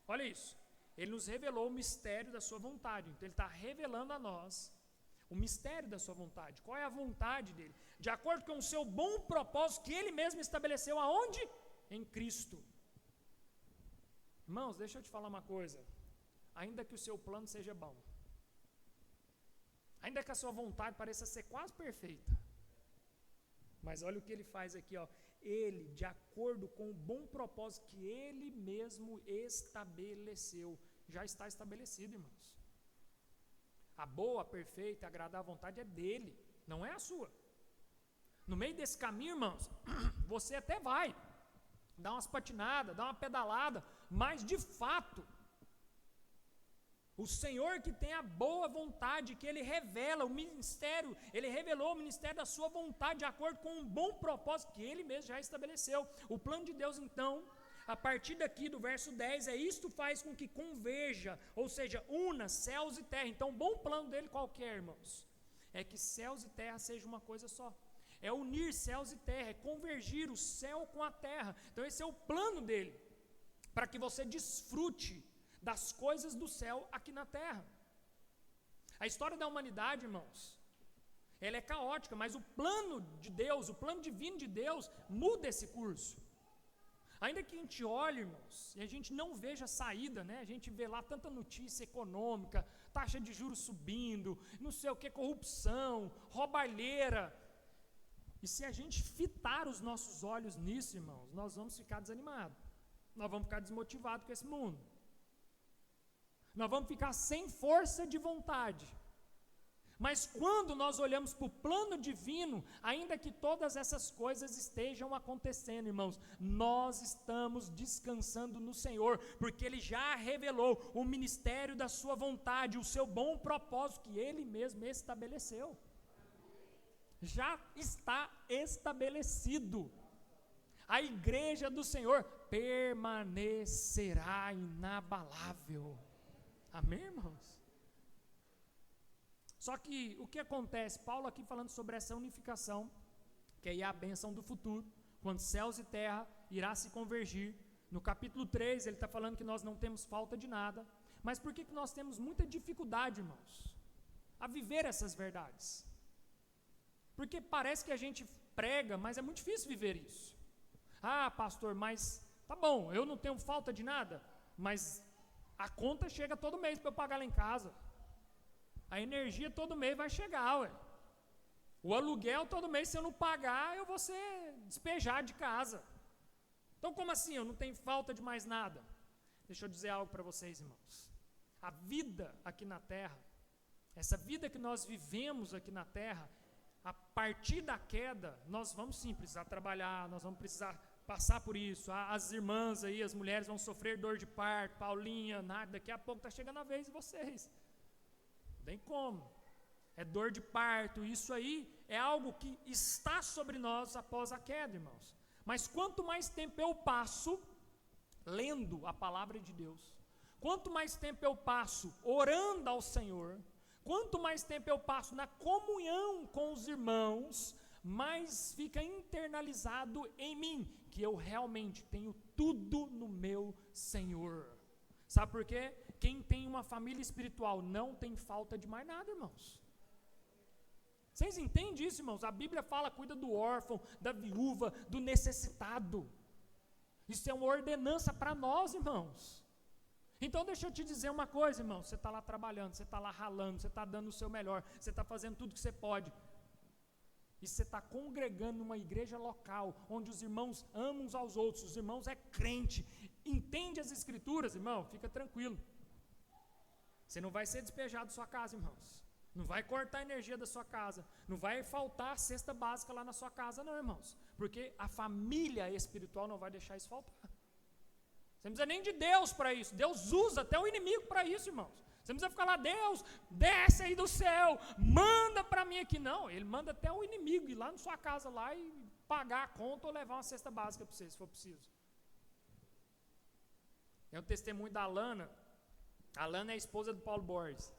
olha isso. Ele nos revelou o mistério da sua vontade. Então ele está revelando a nós o mistério da sua vontade. Qual é a vontade dele? De acordo com o seu bom propósito que ele mesmo estabeleceu aonde? Em Cristo. Irmãos, deixa eu te falar uma coisa. Ainda que o seu plano seja bom, ainda que a sua vontade pareça ser quase perfeita, mas olha o que ele faz aqui, ó. Ele, de acordo com o bom propósito que ele mesmo estabeleceu, já está estabelecido, irmãos. A boa, perfeita, agradável vontade é dele, não é a sua. No meio desse caminho, irmãos, você até vai dar umas patinadas, dar uma pedalada, mas de fato, o Senhor que tem a boa vontade, que Ele revela o ministério, Ele revelou o ministério da sua vontade de acordo com um bom propósito que Ele mesmo já estabeleceu. O plano de Deus então, a partir daqui do verso 10, isto faz com que converja, ou seja, una céus e terra. Então o bom plano dele qual que é, irmãos? É que céus e terra sejam uma coisa só. É unir céus e terra, é convergir o céu com a terra. Então esse é o plano dele, para que você desfrute das coisas do céu aqui na terra. A história da humanidade, irmãos, ela é caótica, mas o plano de Deus, o plano divino de Deus, muda esse curso. Ainda que a gente olhe, irmãos, e a gente não veja saída, né? A gente vê lá tanta notícia econômica, taxa de juros subindo, não sei o que, corrupção, roubalheira. E se a gente fitar os nossos olhos nisso, irmãos, nós vamos ficar desanimados. Nós vamos ficar desmotivados com esse mundo. Nós vamos ficar sem força de vontade. Mas quando nós olhamos para o plano divino, ainda que todas essas coisas estejam acontecendo, irmãos, nós estamos descansando no Senhor, porque Ele já revelou o ministério da sua vontade, o seu bom propósito que Ele mesmo estabeleceu. Já está estabelecido. A igreja do Senhor permanecerá inabalável. Amém, irmãos? Só que o que acontece? Paulo aqui falando sobre essa unificação, que aí é a bênção do futuro, quando céus e terra irá se convergir. No capítulo 3 ele está falando que nós não temos falta de nada. Mas por que nós temos muita dificuldade, irmãos, a viver essas verdades? Porque parece que a gente prega, mas é muito difícil viver isso. Ah, pastor, mas tá bom, eu não tenho falta de nada, mas a conta chega todo mês para eu pagar lá em casa. A energia todo mês vai chegar, ué. O aluguel todo mês, se eu não pagar, eu vou ser despejado de casa. Então como assim? Eu não tenho falta de mais nada? Deixa eu dizer algo para vocês, irmãos. A vida aqui na terra, essa vida que nós vivemos aqui na terra, a partir da queda, nós vamos sim precisar trabalhar, nós vamos precisar passar por isso. As irmãs aí, as mulheres vão sofrer dor de parto, Paulinha, nada, daqui a pouco está chegando a vez de vocês. Não tem como. É dor de parto, isso aí é algo que está sobre nós após a queda, irmãos. Mas quanto mais tempo eu passo lendo a palavra de Deus, quanto mais tempo eu passo orando ao Senhor, quanto mais tempo eu passo na comunhão com os irmãos, mais fica internalizado em mim, que eu realmente tenho tudo no meu Senhor. Sabe por quê? Quem tem uma família espiritual não tem falta de mais nada, irmãos. Vocês entendem isso, irmãos? A Bíblia fala, cuida do órfão, da viúva, do necessitado. Isso é uma ordenança para nós, irmãos. Então deixa eu te dizer uma coisa, irmão, você está lá trabalhando, você está lá ralando, você está dando o seu melhor, você está fazendo tudo que você pode, e você está congregando numa igreja local, onde os irmãos amam uns aos outros, os irmãos é crente, entende as escrituras, irmão, fica tranquilo, você não vai ser despejado da sua casa, irmãos, não vai cortar a energia da sua casa, não vai faltar a cesta básica lá na sua casa não, irmãos, porque a família espiritual não vai deixar isso faltar. Você não precisa nem de Deus para isso. Deus usa até o inimigo para isso, irmãos. Você não precisa ficar lá, Deus, desce aí do céu, manda para mim aqui. Não, ele manda até o inimigo ir lá na sua casa lá e pagar a conta ou levar uma cesta básica para você, se for preciso. É um testemunho da Alana. A Alana é a esposa do Paulo Borges.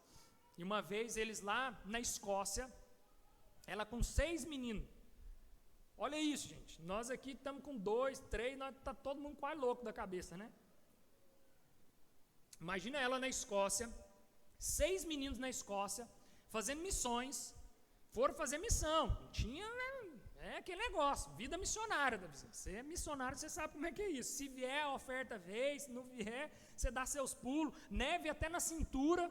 E uma vez eles lá na Escócia, ela com 6 meninos. Olha isso, gente. Nós aqui estamos com 2, 3, nós está todo mundo quase louco da cabeça, né? Imagina ela na Escócia, 6 meninos na Escócia, fazendo missões, foram fazer missão. Tinha, né, aquele negócio, vida missionária. Você é missionário, você sabe como é que é isso. Se vier a oferta, veio, se não vier, você dá seus pulos, neve até na cintura.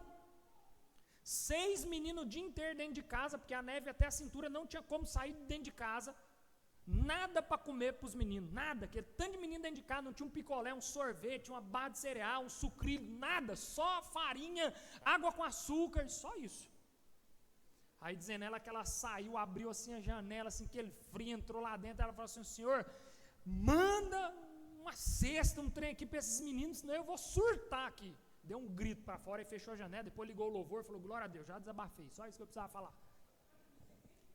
6 meninos o dia inteiro dentro de casa, porque a neve até a cintura não tinha como sair de dentro de casa. Nada para comer para os meninos, nada, aquele tanto de menino dentro de casa, não tinha um picolé, um sorvete, uma barra de cereal, um sucrilho, nada, só farinha, água com açúcar, só isso. Aí dizendo ela que ela saiu, abriu assim a janela, assim, aquele frio, entrou lá dentro, ela falou assim, Senhor, manda uma cesta, um trem aqui para esses meninos, senão eu vou surtar aqui. Deu um grito para fora e fechou a janela, depois ligou o louvor, falou, glória a Deus, já desabafei, só isso que eu precisava falar.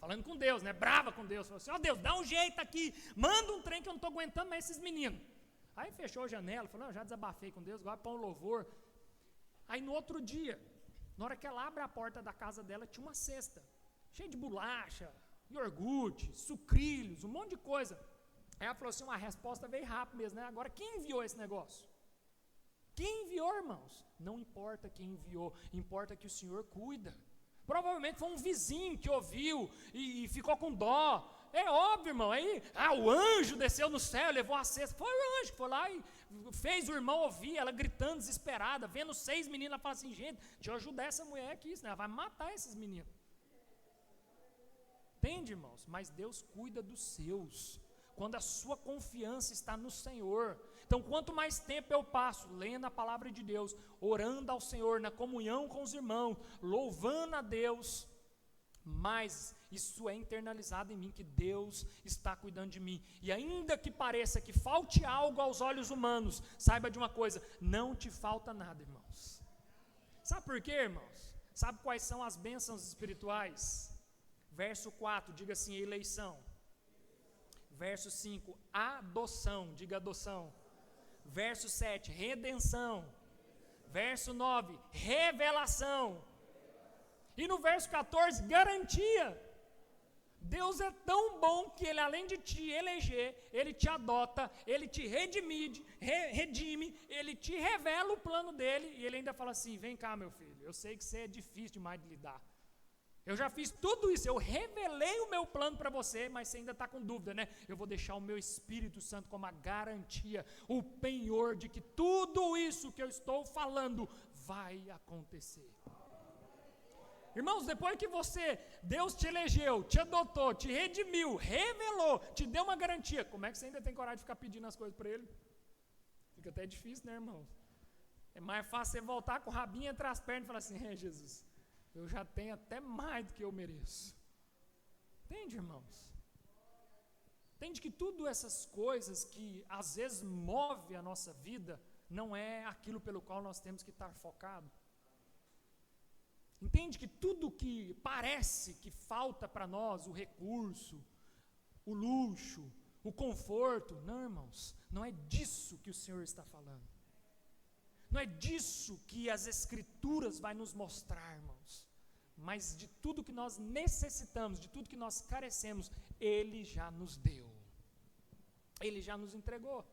Falando com Deus, né? Brava com Deus. Falou assim, ó Deus, dá um jeito aqui. Manda um trem que eu não estou aguentando mais esses meninos. Aí fechou a janela, falou, não, já desabafei com Deus, agora põe um louvor. Aí no outro dia, na hora que ela abre a porta da casa dela, tinha uma cesta, cheia de bolacha, iogurte, sucrilhos, um monte de coisa. Aí ela falou assim, uma resposta veio rápido mesmo, né? Agora quem enviou esse negócio? Quem enviou, irmãos? Não importa quem enviou, importa que o Senhor cuida. Provavelmente foi um vizinho que ouviu e ficou com dó. É óbvio, irmão. Aí, o anjo desceu no céu, levou a cesta. Foi o anjo que foi lá e fez o irmão ouvir, ela gritando, desesperada, vendo 6 meninos. Ela fala assim, gente, deixa eu ajudar essa mulher aqui, senão ela vai matar esses meninos. Entende, irmãos? Mas Deus cuida dos seus. Quando a sua confiança está no Senhor. Então, quanto mais tempo eu passo lendo a palavra de Deus, orando ao Senhor, na comunhão com os irmãos, louvando a Deus, mais isso é internalizado em mim, que Deus está cuidando de mim. E ainda que pareça que falte algo aos olhos humanos, saiba de uma coisa, não te falta nada, irmãos. Sabe por quê, irmãos? Sabe quais são as bênçãos espirituais? Verso 4, diga assim, eleição. Verso 5, adoção, diga adoção. Verso 7, redenção. Verso 9, revelação. E no verso 14, garantia. Deus é tão bom que Ele, além de te eleger, Ele te adota, Ele te redime, Ele te revela o plano dEle, e Ele ainda fala assim, vem cá meu filho, eu sei que você é difícil demais de lidar. Eu já fiz tudo isso, eu revelei o meu plano para você, mas você ainda está com dúvida, né? Eu vou deixar o meu Espírito Santo como a garantia, o penhor de que tudo isso que eu estou falando vai acontecer. Irmãos, depois que Deus te elegeu, te adotou, te redimiu, revelou, te deu uma garantia, como é que você ainda tem coragem de ficar pedindo as coisas para Ele? Fica até difícil, né, irmãos? É mais fácil você voltar com o rabinho entre as pernas e falar assim: Jesus, eu já tenho até mais do que eu mereço. Entende, irmãos? Entende que tudo essas coisas que às vezes move a nossa vida, não é aquilo pelo qual nós temos que estar focado. Entende que tudo que parece que falta para nós, o recurso, o luxo, o conforto, não, irmãos, não é disso que o Senhor está falando. Não é disso que as Escrituras vai nos mostrar, irmãos. Mas de tudo que nós necessitamos, de tudo que nós carecemos, Ele já nos deu. Ele já nos entregou.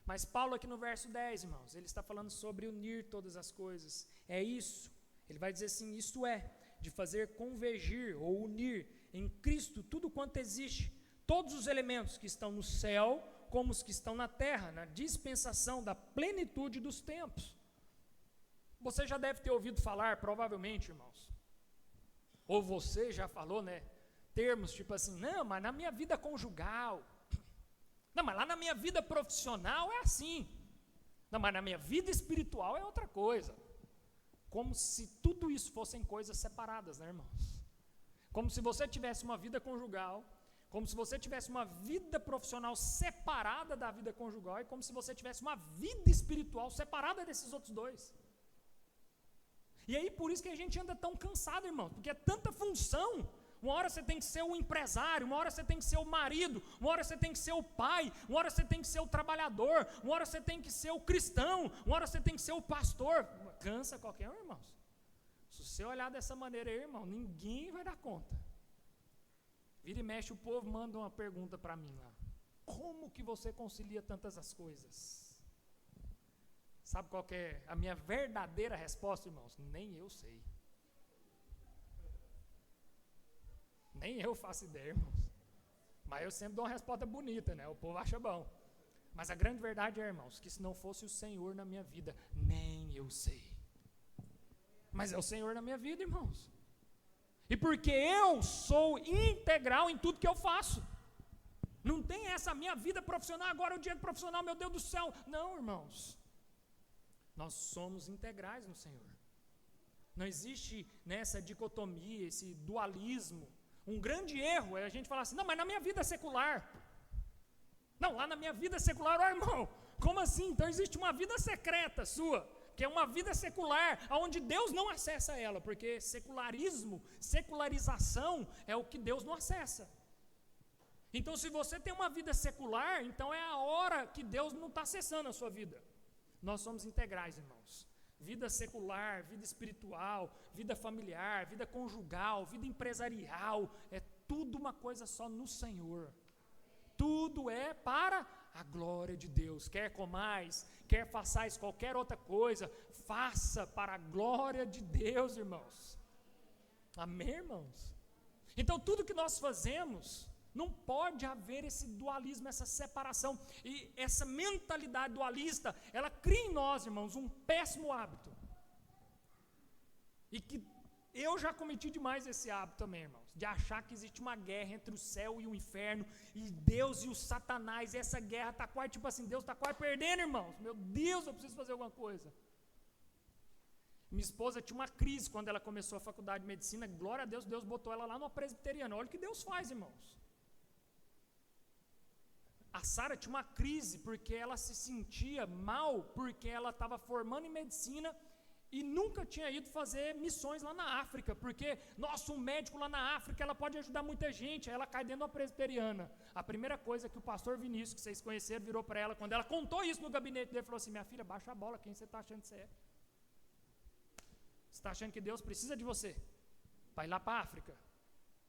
Mas Paulo aqui no verso 10, irmãos, ele está falando sobre unir todas as coisas. É isso. Ele vai dizer assim: isto é, de fazer convergir ou unir em Cristo tudo quanto existe, todos os elementos que estão no céu, como os que estão na terra, na dispensação da plenitude dos tempos. Você já deve ter ouvido falar, provavelmente, irmãos, ou você já falou, né, termos tipo assim: não, mas na minha vida conjugal, não, mas lá na minha vida profissional é assim, não, mas na minha vida espiritual é outra coisa. Como se tudo isso fossem coisas separadas, né, irmãos? Como se você tivesse uma vida conjugal, como se você tivesse uma vida profissional separada da vida conjugal, e como se você tivesse uma vida espiritual separada desses outros dois. E aí por isso que a gente anda tão cansado, irmão, porque é tanta função. Uma hora você tem que ser o empresário, uma hora você tem que ser o marido, uma hora você tem que ser o pai, uma hora você tem que ser o trabalhador, uma hora você tem que ser o cristão, uma hora você tem que ser o pastor. Cansa qualquer um, irmãos. Se você olhar dessa maneira aí, irmão, ninguém vai dar conta. Vira e mexe, o povo manda uma pergunta para mim lá: como que você concilia tantas as coisas? Sabe qual que é a minha verdadeira resposta, irmãos? Nem eu sei. Nem eu faço ideia, irmãos. Mas eu sempre dou uma resposta bonita, né? O povo acha bom. Mas a grande verdade é, irmãos, que se não fosse o Senhor na minha vida, nem eu sei. Mas é o Senhor na minha vida, irmãos. E porque eu sou integral em tudo que eu faço. Não tem essa minha vida profissional, agora o dia profissional, meu Deus do céu. Não, irmãos. Nós somos integrais no Senhor. Não existe nessa dicotomia, esse dualismo. Um grande erro é a gente falar assim: não, mas na minha vida secular. Não, lá na minha vida secular, ó, irmão, como assim? Então existe uma vida secreta sua, que é uma vida secular, onde Deus não acessa ela, porque secularismo, secularização é o que Deus não acessa. Então se você tem uma vida secular, então é a hora que Deus não está acessando a sua vida. Nós somos integrais, irmãos. Vida secular, vida espiritual, vida familiar, vida conjugal, vida empresarial, é tudo uma coisa só no Senhor. Tudo é para a glória de Deus. Quer comais, quer façais qualquer outra coisa, faça para a glória de Deus, irmãos. Amém, irmãos? Então tudo que nós fazemos, não pode haver esse dualismo, essa separação. E essa mentalidade dualista, ela cria em nós, irmãos, um péssimo hábito. E que eu já cometi demais esse hábito também, irmãos, de achar que existe uma guerra entre o céu e o inferno, e Deus e o Satanás, e essa guerra está quase, tipo assim, Deus está quase perdendo, irmãos. Meu Deus, eu preciso fazer alguma coisa. Minha esposa tinha uma crise quando ela começou a faculdade de medicina. Glória a Deus, Deus botou ela lá numa presbiteriana. Olha o que Deus faz, irmãos. A Sara tinha uma crise porque ela se sentia mal, porque ela estava formando em medicina e nunca tinha ido fazer missões lá na África, porque, nossa, um médico lá na África, ela pode ajudar muita gente. Aí ela cai dentro de uma presbiteriana. A primeira coisa que o pastor Vinícius, que vocês conheceram, virou para ela, quando ela contou isso no gabinete dele, falou assim: minha filha, baixa a bola, quem você está achando que você é? Você está achando que Deus precisa de você para ir lá para a África?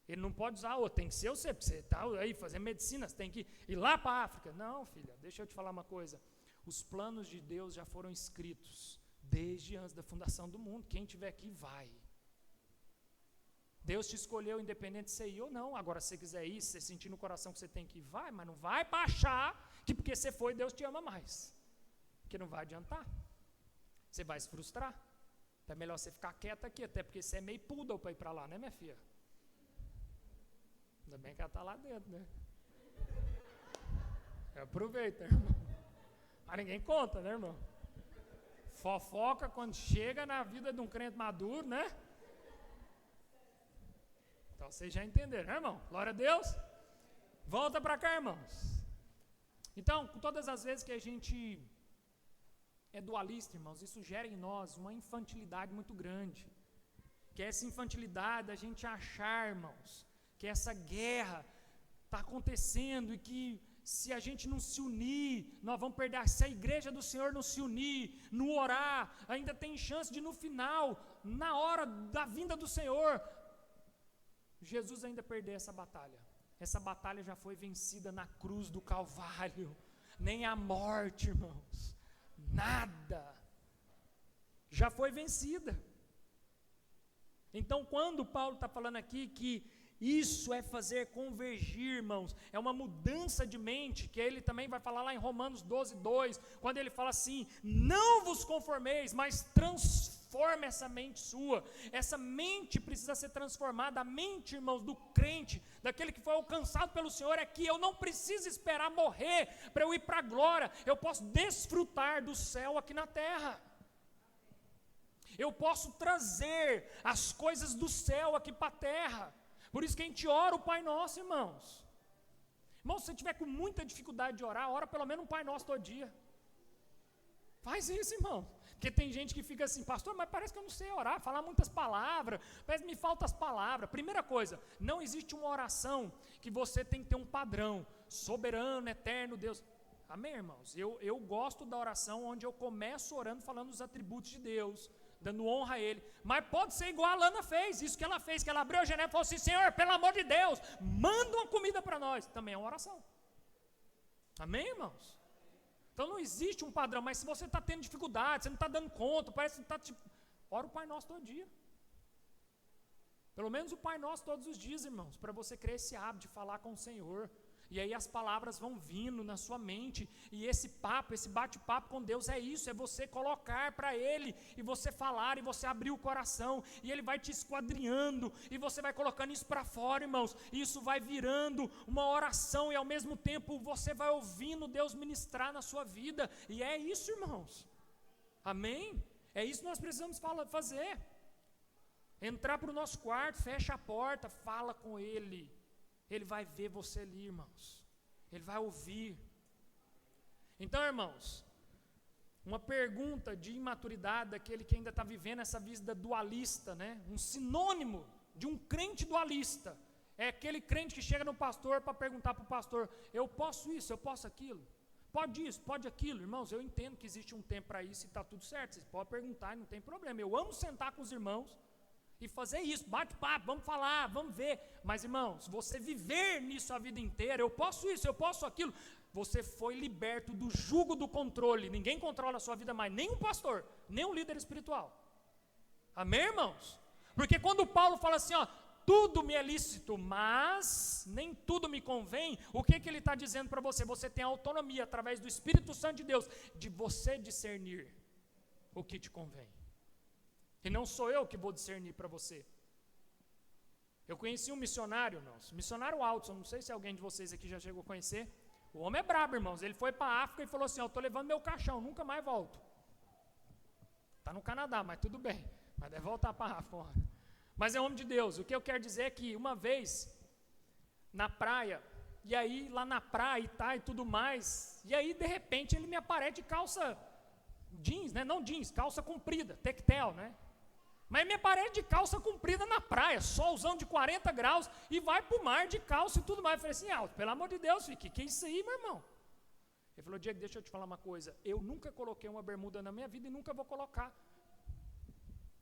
Ele não pode usar outro, tem que ser você, porque você está aí fazendo medicina, você tem que ir lá para a África. Não, filha, deixa eu te falar uma coisa. Os planos de Deus já foram escritos desde antes da fundação do mundo. Quem estiver aqui, vai. Deus te escolheu independente de você ir ou não. Agora, se você quiser ir, se você sentir no coração que você tem que ir, vai, mas não vai para achar que porque você foi, Deus te ama mais. Porque não vai adiantar. Você vai se frustrar. Então é melhor você ficar quieta aqui, até porque você é meio poodle para ir para lá, né, minha filha? Ainda bem que ela está lá dentro, né? Aproveita, irmão. Mas ninguém conta, né, irmão? Fofoca quando chega na vida de um crente maduro, né? Então vocês já entenderam, né, irmão? Glória a Deus. Volta para cá, irmãos. Então, todas as vezes que a gente é dualista, irmãos, isso gera em nós uma infantilidade muito grande. Que é essa infantilidade, a gente achar, irmãos, que essa guerra está acontecendo e que se a gente não se unir, nós vamos perder. Se a igreja do Senhor não se unir, não orar, ainda tem chance de no final, na hora da vinda do Senhor, Jesus ainda perder essa batalha. Essa batalha já foi vencida na cruz do Calvário. Nem a morte, irmãos, nada, já foi vencida. Então, quando Paulo está falando aqui que isso é fazer convergir, irmãos, é uma mudança de mente, que ele também vai falar lá em Romanos 12:2, quando ele fala assim: não vos conformeis, mas transforme essa mente sua. Essa mente precisa ser transformada. A mente, irmãos, do crente, daquele que foi alcançado pelo Senhor, é que eu não preciso esperar morrer para eu ir para a glória, eu posso desfrutar do céu aqui na terra. Eu posso trazer as coisas do céu aqui para a terra. Por isso que a gente ora o Pai Nosso, irmãos. Irmão, se você tiver com muita dificuldade de orar, ora pelo menos um Pai Nosso todo dia. Faz isso, irmão. Porque tem gente que fica assim: pastor, mas parece que eu não sei orar, falar muitas palavras, parece que me faltam as palavras. Primeira coisa, não existe uma oração que você tem que ter um padrão, soberano, eterno Deus. Amém, irmãos? Eu gosto da oração onde eu começo orando falando os atributos de Deus, dando honra a Ele, mas pode ser igual a Lana fez, isso que ela fez, que ela abriu a janela e falou assim: Senhor, pelo amor de Deus, manda uma comida para nós, também é uma oração. Amém, irmãos? Então não existe um padrão, mas se você está tendo dificuldade, você não está dando conta, parece que está tipo, ora o Pai Nosso todo dia, pelo menos o Pai Nosso todos os dias, irmãos, para você criar esse hábito de falar com o Senhor. E aí as palavras vão vindo na sua mente, e esse papo, esse bate-papo com Deus é isso, é você colocar para Ele, e você falar, e você abrir o coração, e Ele vai te esquadrinhando, e você vai colocando isso para fora, irmãos, e isso vai virando uma oração, e ao mesmo tempo você vai ouvindo Deus ministrar na sua vida, e é isso, irmãos, amém? É isso que nós precisamos fazer, entrar para o nosso quarto, fecha a porta, fala com Ele. Ele vai ver você ali, irmãos. Ele vai ouvir. Então, irmãos, uma pergunta de imaturidade daquele que ainda está vivendo essa vida dualista, né? Um sinônimo de um crente dualista é aquele crente que chega no pastor para perguntar para o pastor: eu posso isso, eu posso aquilo? Pode isso, pode aquilo? Irmãos, eu entendo que existe um tempo para isso e está tudo certo. Vocês podem perguntar, não tem problema. Eu amo sentar com os irmãos e fazer isso, bate papo, vamos falar, vamos ver. Mas, irmãos, você viver nisso a vida inteira, eu posso isso, eu posso aquilo, você foi liberto do jugo do controle. Ninguém controla a sua vida mais, nem um pastor, nem um líder espiritual. Amém, irmãos? Porque quando Paulo fala assim, ó, tudo me é lícito, mas nem tudo me convém, o que ele está dizendo para você? Você tem autonomia, através do Espírito Santo de Deus, de você discernir o que te convém. E não sou eu que vou discernir para você. Eu conheci um missionário, irmãos, missionário Altson, não sei se alguém de vocês aqui já chegou a conhecer. O homem é brabo, irmãos. Ele foi para a África e falou assim: eu estou levando meu caixão, nunca mais volto. Está no Canadá, mas tudo bem. Mas deve voltar para a África. Mas é homem de Deus. O que eu quero dizer é que uma vez, na praia, e aí lá na praia e tá e tudo mais, e aí de repente ele me aparece de calça jeans, né? Não jeans, calça comprida, tectel, né? Mas me aparece de calça comprida na praia, solzão de 40 graus, e vai para o mar de calça e tudo mais. Eu falei assim: Alto, pelo amor de Deus, filho, que é isso aí, meu irmão? Ele falou: Diego, deixa eu te falar uma coisa, eu nunca coloquei uma bermuda na minha vida e nunca vou colocar.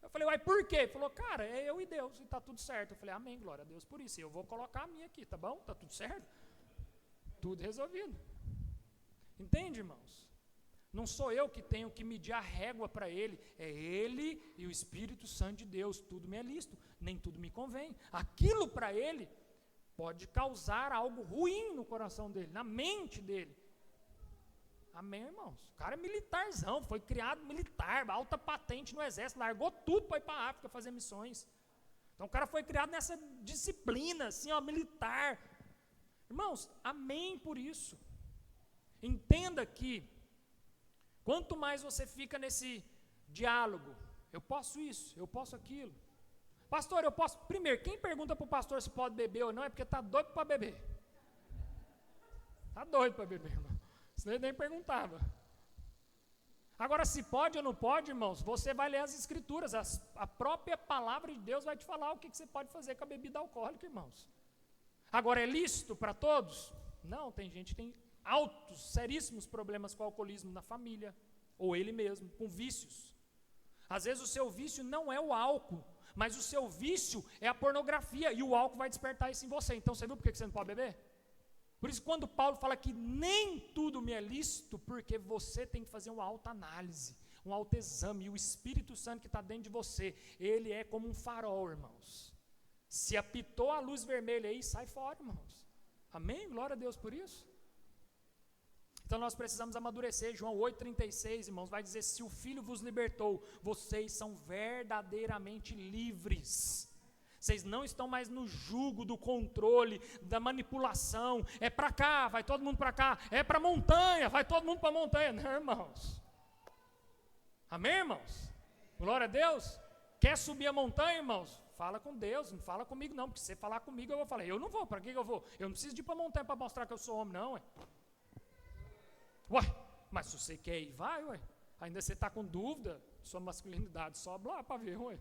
Eu falei: uai, por quê? Ele falou: cara, é eu e Deus, e está tudo certo. Eu falei: amém, glória a Deus por isso, eu vou colocar a minha aqui, tá bom? Está tudo certo? Tudo resolvido. Entende, irmãos? Não sou eu que tenho que medir a régua para Ele, é Ele e o Espírito Santo de Deus. Tudo me é lícito, nem tudo me convém. Aquilo para Ele pode causar algo ruim no coração dele, na mente dele. Amém, irmãos? O cara é militarzão, foi criado militar, alta patente no exército, largou tudo para ir para a África fazer missões. Então o cara foi criado nessa disciplina, assim, ó, militar. Irmãos, amém por isso. Entenda que quanto mais você fica Diálogo. Eu posso isso, eu posso aquilo. Pastor, eu posso... Primeiro, quem pergunta para o pastor se pode beber ou não é porque está doido para beber. Está doido para beber, irmão. Senão ele nem perguntava. Agora, se pode ou não pode, irmãos, você vai ler as escrituras. A própria palavra de Deus vai te falar o que você pode fazer com a bebida alcoólica, irmãos. Agora, é lícito para todos? Não, tem gente que tem altos, seríssimos problemas com o alcoolismo na família, ou ele mesmo, com vícios. Às vezes o seu vício não é o álcool, mas o seu vício é a pornografia, e o álcool vai despertar isso em você. Então, você viu por que você não pode beber? Por isso, quando Paulo fala que nem tudo me é lícito, porque você tem que fazer uma autoanálise, um autoexame, e o Espírito Santo que está dentro de você, ele é como um farol, irmãos. Se apitou a luz vermelha aí, sai fora, irmãos. Amém? Glória a Deus por isso. Então nós precisamos amadurecer. João 8,36, irmãos, vai dizer: se o Filho vos libertou, vocês são verdadeiramente livres. Vocês não estão mais no jugo do controle, da manipulação. É para cá, vai todo mundo para cá. É para a montanha, vai todo mundo para a montanha. Não, irmãos. Amém, irmãos? Glória a Deus. Quer subir a montanha, irmãos? Fala com Deus, não fala comigo não, porque se você falar comigo eu vou falar. Eu não vou, para que eu vou? Eu não preciso de ir para a montanha para mostrar que eu sou homem, não. Ué, mas se você quer ir, vai, ué. Ainda você está com dúvida, sua masculinidade, sobe lá para ver, ué.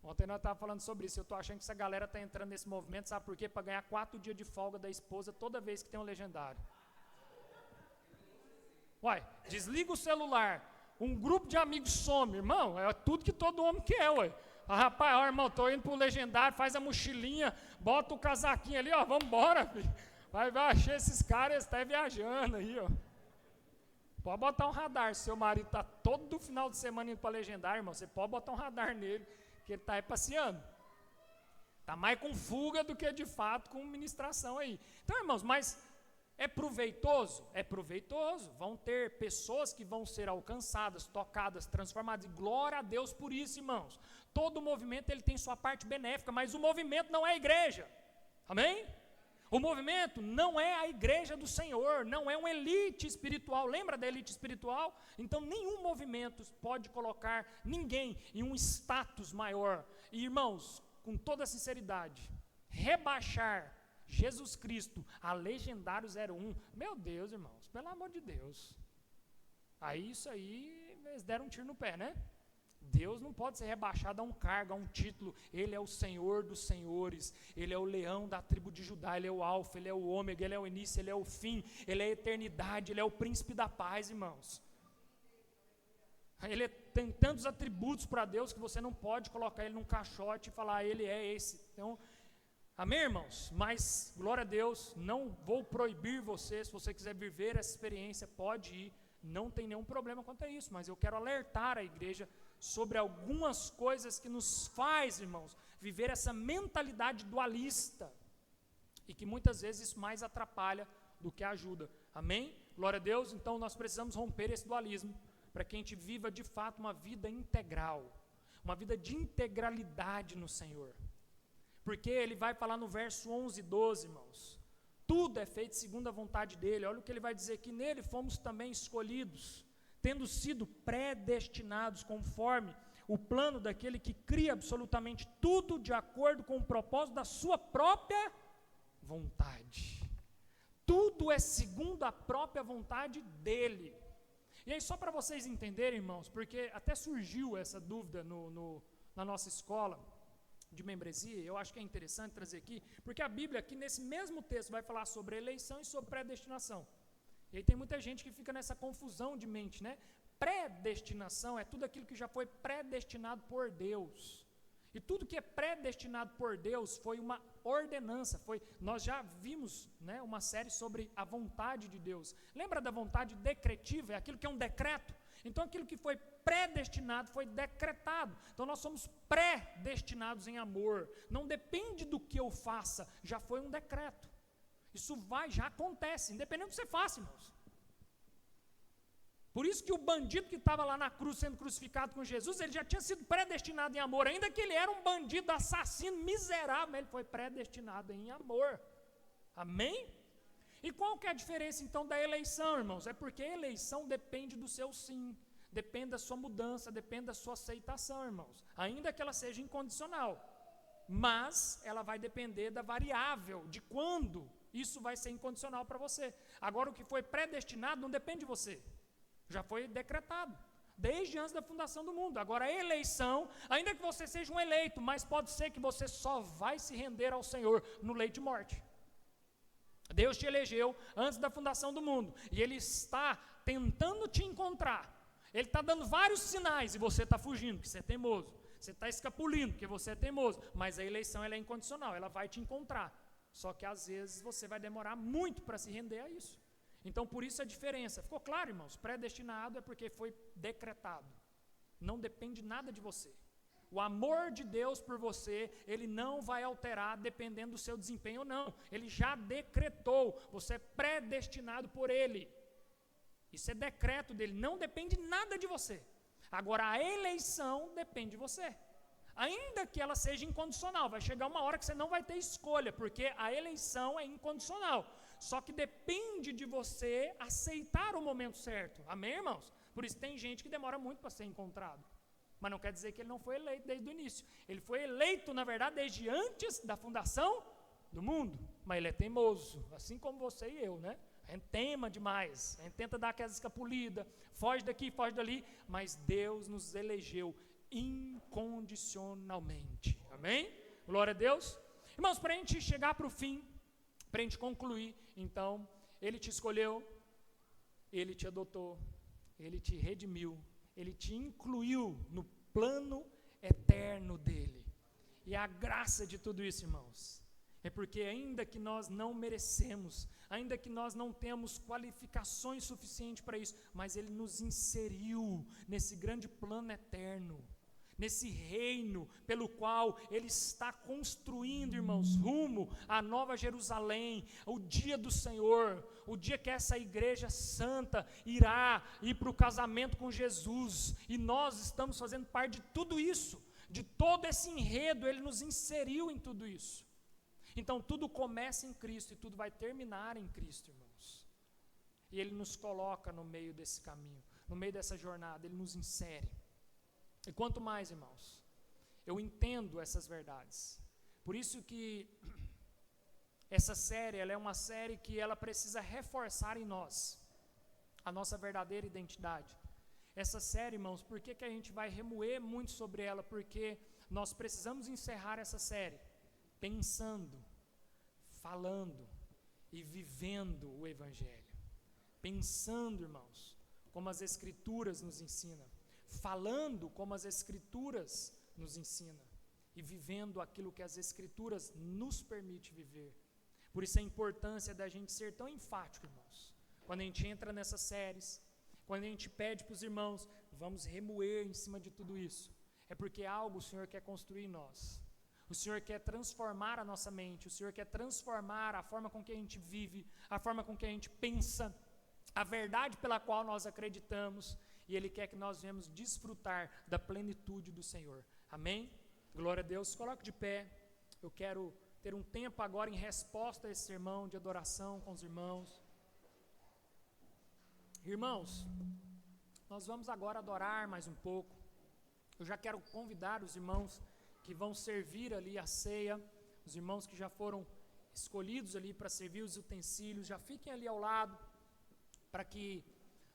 Ontem nós estávamos falando sobre isso. Eu estou achando que essa galera está entrando nesse movimento, sabe por quê? Para ganhar 4 dias de folga da esposa toda vez que tem um legendário. Uai, desliga o celular, um grupo de amigos some, irmão, é tudo que todo homem quer, ué. Ah, rapaz, ó, irmão, estou indo para o legendário, faz a mochilinha, bota o casaquinho ali, ó, vamos embora, filho. Vai achar esses caras, estão viajando aí, ó. Pode botar um radar, se seu marido está todo final de semana indo para o legendário, irmão, você pode botar um radar nele, que ele está aí passeando. Está mais com fuga do que de fato com ministração aí. Então, irmãos, mas é proveitoso? É proveitoso. Vão ter pessoas que vão ser alcançadas, tocadas, transformadas. E glória a Deus por isso, irmãos. Todo movimento ele tem sua parte benéfica, mas o movimento não é a igreja. Amém? O movimento não é a igreja do Senhor, não é uma elite espiritual. Lembra da elite espiritual? Então nenhum movimento pode colocar ninguém em um status maior. E, irmãos, com toda sinceridade, rebaixar Jesus Cristo a legendário 01, meu Deus, irmãos, pelo amor de Deus. Aí isso aí, eles deram um tiro no pé, né? Deus não pode ser rebaixado a um cargo, a um título. Ele é o Senhor dos senhores, Ele é o leão da tribo de Judá, Ele é o alfa, Ele é o ômega, Ele é o início, Ele é o fim, Ele é a eternidade, Ele é o príncipe da paz, irmãos. Ele tem tantos atributos para Deus que você não pode colocar Ele num caixote e falar, Ele é esse. Então, amém, irmãos? Mas, glória a Deus, não vou proibir você, se você quiser viver essa experiência, pode ir, não tem nenhum problema quanto a isso, mas eu quero alertar a igreja sobre algumas coisas que nos faz, irmãos, viver essa mentalidade dualista, e que muitas vezes isso mais atrapalha do que ajuda, amém? Glória a Deus. Então nós precisamos romper esse dualismo, para que a gente viva de fato uma vida integral, uma vida de integralidade no Senhor, porque Ele vai falar no verso 11 e 12, irmãos, tudo é feito segundo a vontade dEle. Olha o que Ele vai dizer, que nele fomos também escolhidos, tendo sido predestinados conforme o plano daquele que cria absolutamente tudo de acordo com o propósito da sua própria vontade. Tudo é segundo a própria vontade dEle. E aí, só para vocês entenderem, irmãos, porque até surgiu essa dúvida na nossa escola de membresia, eu acho que é interessante trazer aqui, porque a Bíblia aqui nesse mesmo texto vai falar sobre eleição e sobre predestinação. E aí tem muita gente que fica nessa confusão de mente, né? Predestinação é tudo aquilo que já foi predestinado por Deus. E tudo que é predestinado por Deus foi uma ordenança. Nós já vimos, né, uma série sobre a vontade de Deus. Lembra da vontade decretiva? É aquilo que é um decreto. Então aquilo que foi predestinado foi decretado. Então nós somos predestinados em amor. Não depende do que eu faça, já foi um decreto. Isso já acontece, independente do que você faça, irmãos. Por isso que o bandido que estava lá na cruz sendo crucificado com Jesus, ele já tinha sido predestinado em amor, ainda que ele era um bandido, assassino, miserável, mas ele foi predestinado em amor. Amém? E qual que é a diferença então da eleição, irmãos? É porque a eleição depende do seu sim, depende da sua mudança, depende da sua aceitação, irmãos. Ainda que ela seja incondicional, mas ela vai depender da variável, de quando isso vai ser incondicional para você. Agora, o que foi predestinado não depende de você, já foi decretado, desde antes da fundação do mundo. Agora, a eleição, ainda que você seja um eleito, mas pode ser que você só vai se render ao Senhor no leito de morte. Deus te elegeu antes da fundação do mundo, e Ele está tentando te encontrar. Ele está dando vários sinais, e você está fugindo, porque você é teimoso. Você está escapulindo, porque você é teimoso. Mas a eleição, ela é incondicional, ela vai te encontrar. Só que às vezes você vai demorar muito para se render a isso. Então, por isso a diferença. Ficou claro, irmãos? Predestinado é porque foi decretado. Não depende nada de você. O amor de Deus por você, Ele não vai alterar dependendo do seu desempenho ou não. Ele já decretou. Você é predestinado por Ele. Isso é decreto dele. Não depende nada de você. Agora, a eleição depende de você. Ainda que ela seja incondicional. Vai chegar uma hora que você não vai ter escolha, porque a eleição é incondicional. Só que depende de você aceitar o momento certo. Amém, irmãos? Por isso tem gente que demora muito para ser encontrado. Mas não quer dizer que ele não foi eleito desde o início. Ele foi eleito, na verdade, desde antes da fundação do mundo. Mas ele é teimoso, assim como você e eu, né? A gente teima demais, a gente tenta dar aquela escapulida, foge daqui, foge dali, mas Deus nos elegeu incondicionalmente. Amém? Glória a Deus. Irmãos, para a gente chegar para o fim, para a gente concluir, então, Ele te escolheu, Ele te adotou, Ele te redimiu, Ele te incluiu no plano eterno dEle. E a graça de tudo isso, irmãos, é porque ainda que nós não merecemos, ainda que nós não temos qualificações suficientes para isso, mas Ele nos inseriu nesse grande plano eterno, nesse reino pelo qual Ele está construindo, irmãos, rumo à Nova Jerusalém, o dia do Senhor, o dia que essa igreja santa irá ir para o casamento com Jesus, e nós estamos fazendo parte de tudo isso, de todo esse enredo. Ele nos inseriu em tudo isso. Então tudo começa em Cristo e tudo vai terminar em Cristo, irmãos. E Ele nos coloca no meio desse caminho, no meio dessa jornada, Ele nos insere. E quanto mais, irmãos, eu entendo essas verdades. Por isso que essa série, ela é uma série que ela precisa reforçar em nós a nossa verdadeira identidade. Essa série, irmãos, por que a gente vai remoer muito sobre ela? Porque nós precisamos encerrar essa série pensando, falando e vivendo o Evangelho. Pensando, irmãos, como as Escrituras nos ensinam. Falando como as Escrituras nos ensinam. E vivendo aquilo que as Escrituras nos permitem viver. Por isso a importância da gente ser tão enfático, irmãos. Quando a gente entra nessas séries, quando a gente pede para os irmãos, vamos remoer em cima de tudo isso. É porque algo o Senhor quer construir em nós. O Senhor quer transformar a nossa mente, o Senhor quer transformar a forma com que a gente vive, a forma com que a gente pensa, a verdade pela qual nós acreditamos, e Ele quer que nós venhamos desfrutar da plenitude do Senhor. Amém? Glória a Deus. Coloque de pé. Eu quero ter um tempo agora em resposta a esse sermão de adoração com os irmãos. Irmãos, nós vamos agora adorar mais um pouco. Eu já quero convidar os irmãos que vão servir ali a ceia, os irmãos que já foram escolhidos ali para servir os utensílios, já fiquem ali ao lado, para que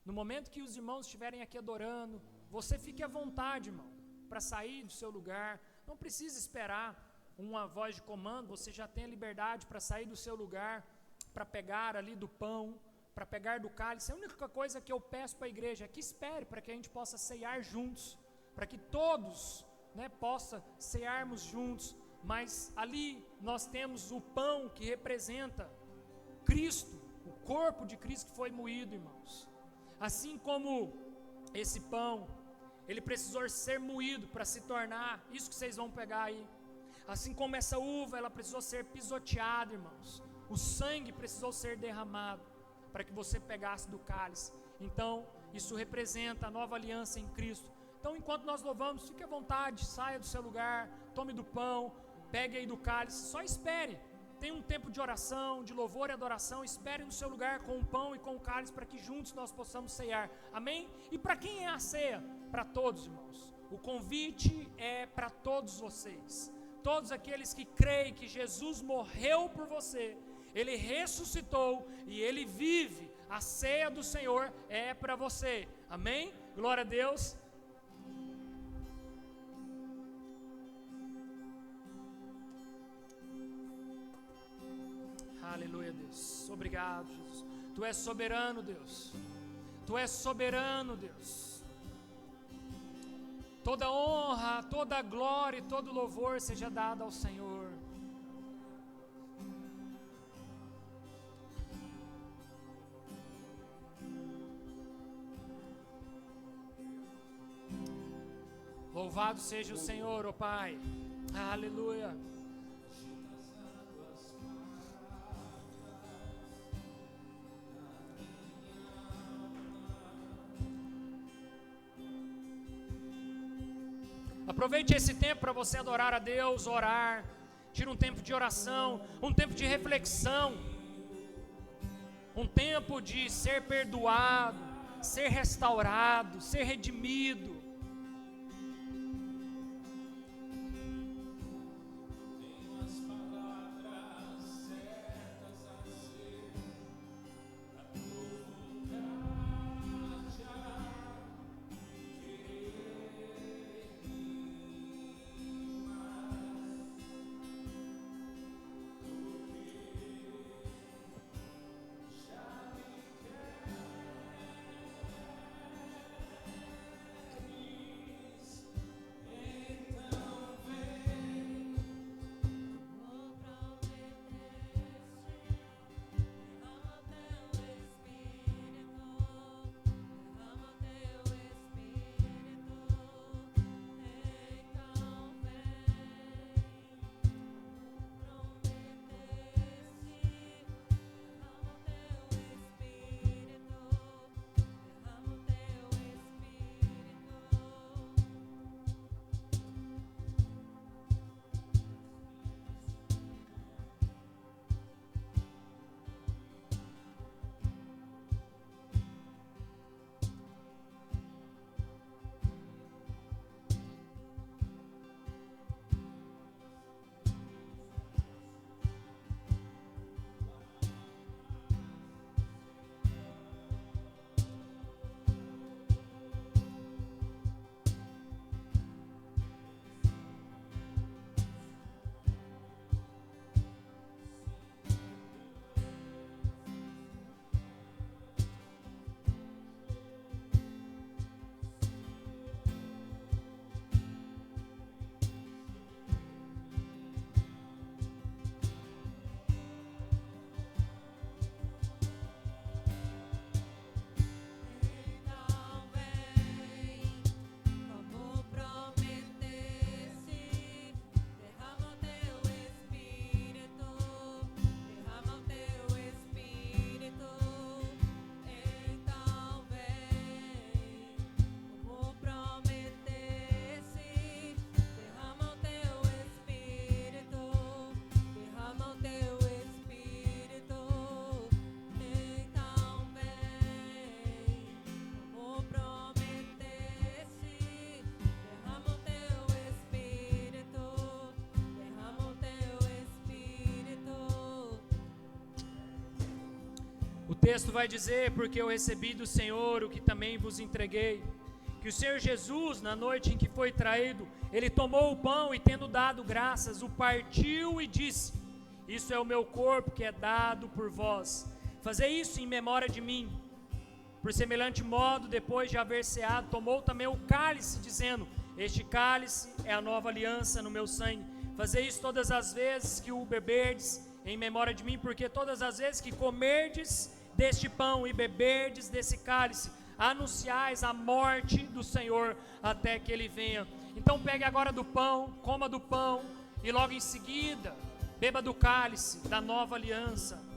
no momento que os irmãos estiverem aqui adorando, você fique à vontade, irmão, para sair do seu lugar. Não precisa esperar uma voz de comando, você já tem a liberdade para sair do seu lugar, para pegar ali do pão, para pegar do cálice. A única coisa que eu peço para a igreja é que espere para que a gente possa ceiar juntos, para que todos, possa cearmos juntos. Mas ali nós temos o pão que representa Cristo, o corpo de Cristo que foi moído, irmãos. Assim como esse pão, ele precisou ser moído para se tornar isso que vocês vão pegar aí. Assim como essa uva, ela precisou ser pisoteada, irmãos. O sangue precisou ser derramado para que você pegasse do cálice. Então, isso representa a nova aliança em Cristo. Então, enquanto nós louvamos, fique à vontade, saia do seu lugar, tome do pão, pegue aí do cálice, só espere Tem um tempo de oração, de louvor e adoração. Espere no seu lugar com o pão e com o cálice para que juntos nós possamos ceiar. Amém? E para quem é a ceia? Para todos, irmãos. O convite é para todos vocês. Todos aqueles que creem que Jesus morreu por você, Ele ressuscitou e Ele vive. A ceia do Senhor é para você. Amém? Glória a Deus. Aleluia, Deus. Obrigado, Jesus. Tu és soberano, Deus. Tu és soberano, Deus. Toda honra, toda glória e todo louvor seja dado ao Senhor. Louvado seja o Senhor, ó Pai. Aleluia. Aproveite esse tempo para você adorar a Deus, orar. Tira um tempo de oração, um tempo de reflexão, um tempo de ser perdoado, ser restaurado, ser redimido. O texto vai dizer: porque eu recebi do Senhor o que também vos entreguei, que o Senhor Jesus, na noite em que foi traído, ele tomou o pão e, tendo dado graças, o partiu e disse: isso é o meu corpo que é dado por vós, fazei isso em memória de mim. Por semelhante modo, depois de haver ceado, tomou também o cálice, dizendo: este cálice é a nova aliança no meu sangue, fazei isso todas as vezes que o beberdes em memória de mim, porque todas as vezes que comerdes deste pão e beberdes desse cálice, anunciais a morte do Senhor até que Ele venha. Então pegue agora do pão, coma do pão, e logo em seguida, beba do cálice da nova aliança.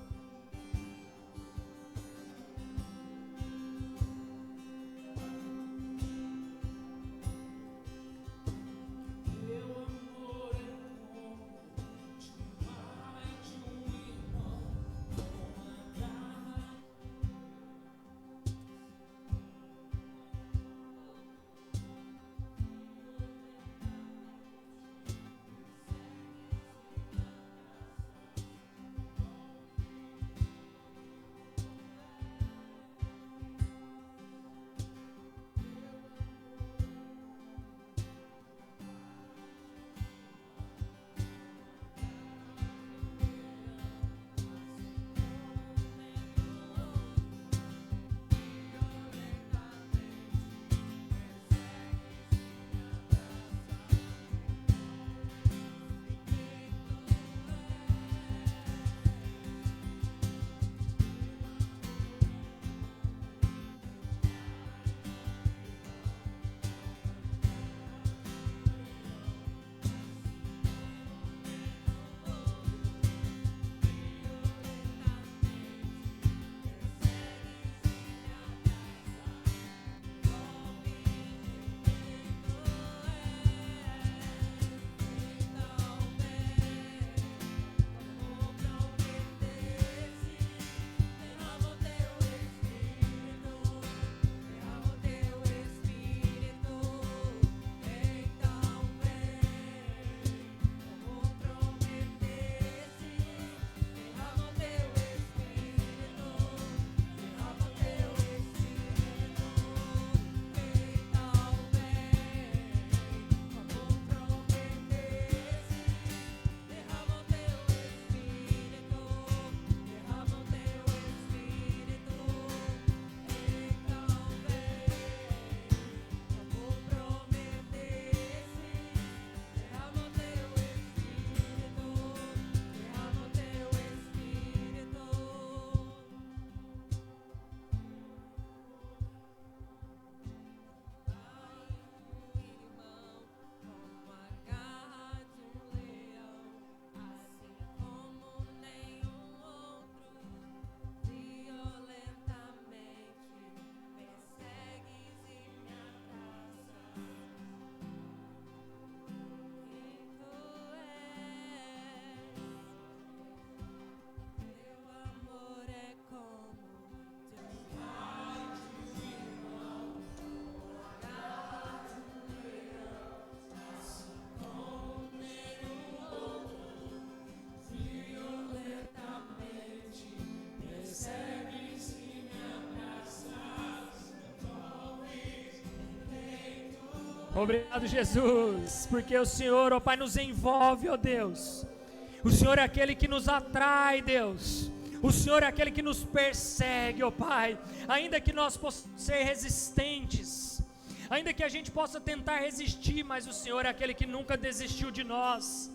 Obrigado, Jesus, porque o Senhor, ó Pai, nos envolve, ó Deus. O Senhor é aquele que nos atrai, Deus. O Senhor é aquele que nos persegue, ó Pai. Ainda que nós possamos ser resistentes, ainda que a gente possa tentar resistir, mas o Senhor é aquele que nunca desistiu de nós.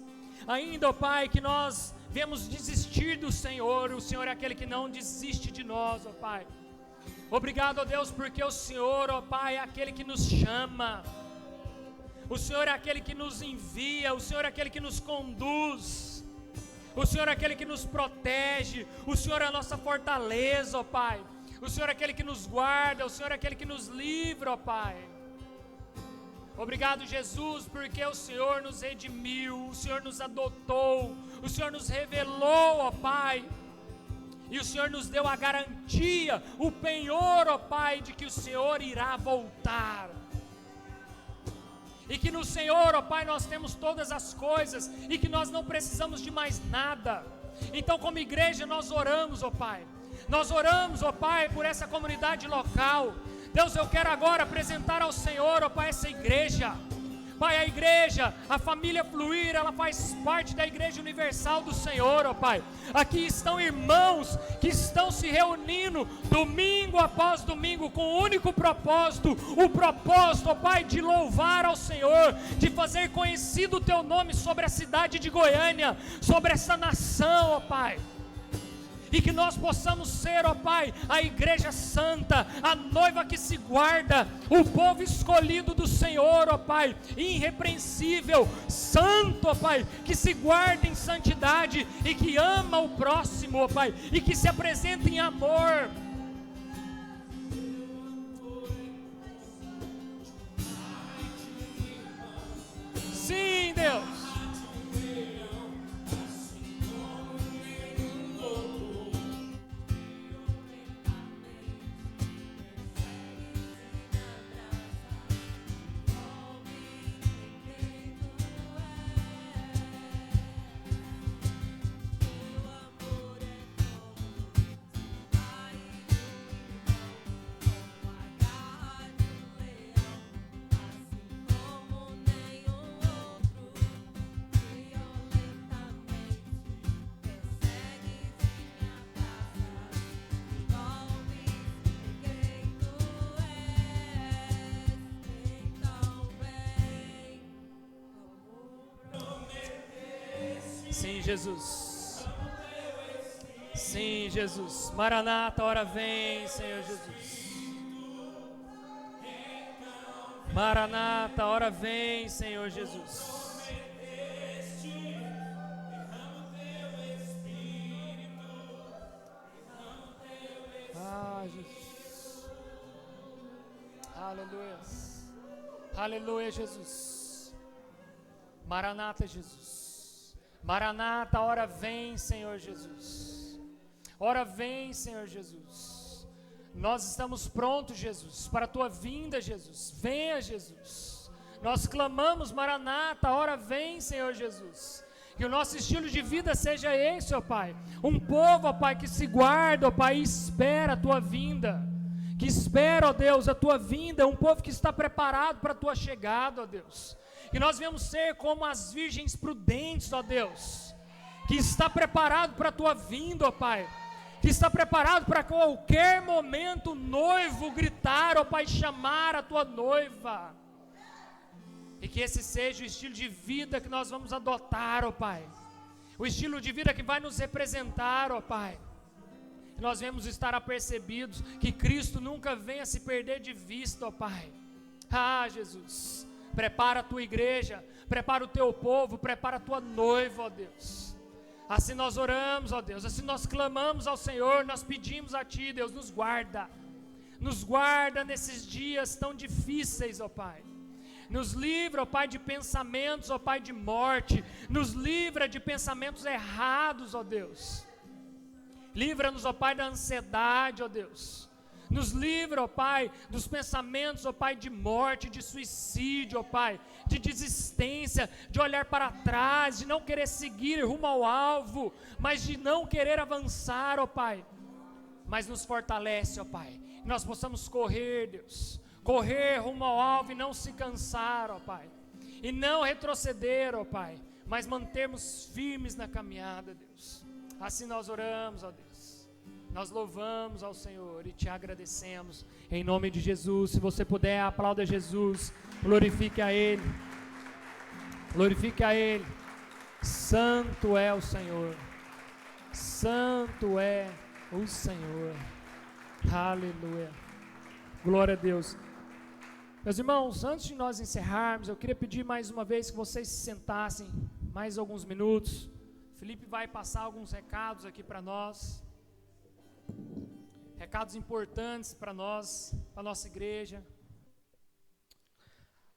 Ainda, ó Pai, que nós vemos desistir do Senhor, o Senhor é aquele que não desiste de nós, ó Pai. Obrigado, ó Deus, porque o Senhor, ó Pai, é aquele que nos chama. O Senhor é aquele que nos envia, o Senhor é aquele que nos conduz. O Senhor é aquele que nos protege, o Senhor é a nossa fortaleza, ó Pai. O Senhor é aquele que nos guarda, o Senhor é aquele que nos livra, ó Pai. Obrigado, Jesus, porque o Senhor nos redimiu, o Senhor nos adotou, o Senhor nos revelou, ó Pai. E o Senhor nos deu a garantia, o penhor, ó Pai, de que o Senhor irá voltar. E que no Senhor, ó Pai, nós temos todas as coisas, e que nós não precisamos de mais nada. Então, como igreja, nós oramos, ó Pai. Nós oramos, ó Pai, por essa comunidade local. Deus, eu quero agora apresentar ao Senhor, ó Pai, essa igreja. Pai, a igreja, a família Fluir, ela faz parte da Igreja Universal do Senhor, ó Pai. Aqui estão irmãos que estão se reunindo domingo após domingo com o único propósito, o propósito, ó Pai, de louvar ao Senhor, de fazer conhecido o Teu nome sobre a cidade de Goiânia, sobre essa nação, ó Pai. E que nós possamos ser, ó Pai, a igreja santa, a noiva que se guarda, o povo escolhido do Senhor, ó Pai, irrepreensível, santo, ó Pai, que se guarda em santidade e que ama o próximo, ó Pai, e que se apresenta em amor. Sim, Deus. Sim, Jesus. Sim, Jesus. Maranata, hora vem, Senhor Jesus. Maranata, hora vem, Senhor Jesus. Ah, Jesus. Aleluia. Aleluia, Jesus. Maranata, Jesus. Maranata, hora vem, Senhor Jesus. Hora vem, Senhor Jesus. Nós estamos prontos, Jesus, para a Tua vinda, Jesus. Venha, Jesus. Nós clamamos, Maranata, hora vem, Senhor Jesus. Que o nosso estilo de vida seja esse, ó Pai. Um povo, ó Pai, que se guarda, ó Pai, e espera a Tua vinda. Que espera, ó Deus, a Tua vinda. Um povo que está preparado para a Tua chegada, ó Deus. Que nós venhamos ser como as virgens prudentes, ó Deus, que está preparado para a Tua vinda, ó Pai, que está preparado para qualquer momento o noivo gritar, ó Pai, chamar a Tua noiva, e que esse seja o estilo de vida que nós vamos adotar, ó Pai, o estilo de vida que vai nos representar, ó Pai, que nós venhamos estar apercebidos, que Cristo nunca venha se perder de vista, ó Pai. Ah, Jesus, prepara a Tua igreja, prepara o Teu povo, prepara a Tua noiva, ó Deus. Assim nós oramos, ó Deus, assim nós clamamos ao Senhor, nós pedimos a Ti, Deus, nos guarda nesses dias tão difíceis, ó Pai. Nos livra, ó Pai, de pensamentos, ó Pai, de morte, nos livra de pensamentos errados, ó Deus. Livra-nos, ó Pai, da ansiedade, ó Deus. Nos livra, ó Pai, dos pensamentos, ó Pai, de morte, de suicídio, ó Pai, de desistência, de olhar para trás, de não querer seguir rumo ao alvo, mas de não querer avançar, ó Pai. Mas nos fortalece, ó Pai, que nós possamos correr, Deus, correr rumo ao alvo e não se cansar, ó Pai, e não retroceder, ó Pai, mas mantermos firmes na caminhada, Deus. Assim nós oramos, ó Deus, nós louvamos ao Senhor e te agradecemos, em nome de Jesus. Se você puder, aplauda Jesus, glorifique a Ele, glorifique a Ele. Santo é o Senhor, santo é o Senhor, aleluia, glória a Deus. Meus irmãos, antes de nós encerrarmos, eu queria pedir mais uma vez que vocês se sentassem mais alguns minutos. Felipe vai passar alguns recados aqui para nós, recados importantes para nós, para a nossa igreja.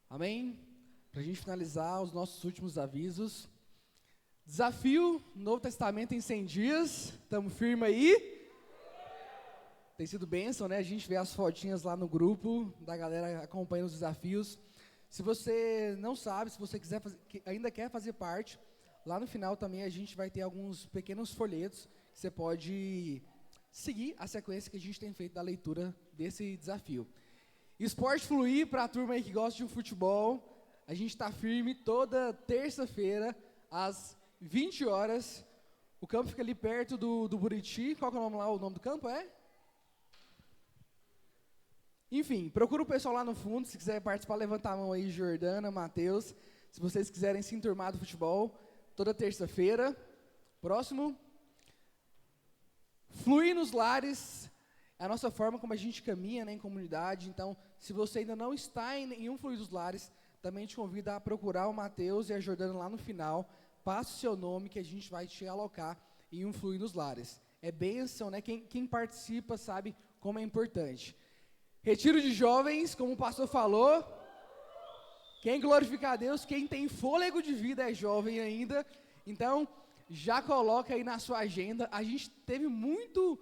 Amém? Para a gente finalizar os nossos últimos avisos. Desafio Novo Testamento em 100 dias, estamos firmes aí. Tem sido bênção, né? A gente vê as fotinhas lá no grupo da galera acompanhando os desafios. Se você não sabe, se você quiser ainda quer fazer parte, lá no final também a gente vai ter alguns pequenos folhetos que você pode seguir a sequência que a gente tem feito da leitura desse desafio. Esporte Fluir, para a turma aí que gosta de um futebol, a gente está firme toda terça-feira, às 20 horas. O campo fica ali perto do Buriti. Qual que é o nome lá? O nome do campo é? Enfim, procura o pessoal lá no fundo. Se quiser participar, levanta a mão aí, Jordana, Matheus. Se vocês quiserem se enturmar do futebol, toda terça-feira. Próximo. Fluir nos lares. É a nossa forma como a gente caminha, né, em comunidade. Então, se você ainda não está em nenhum Fluir dos Lares, também te convido a procurar o Matheus e a Jordana lá no final. Passe o seu nome que a gente vai te alocar em um Fluir nos Lares. É bênção, né? Quem participa sabe como é importante. Retiro de jovens, como o pastor falou. Quem glorifica a Deus, quem tem fôlego de vida é jovem ainda. Então, já coloca aí na sua agenda. A gente teve muito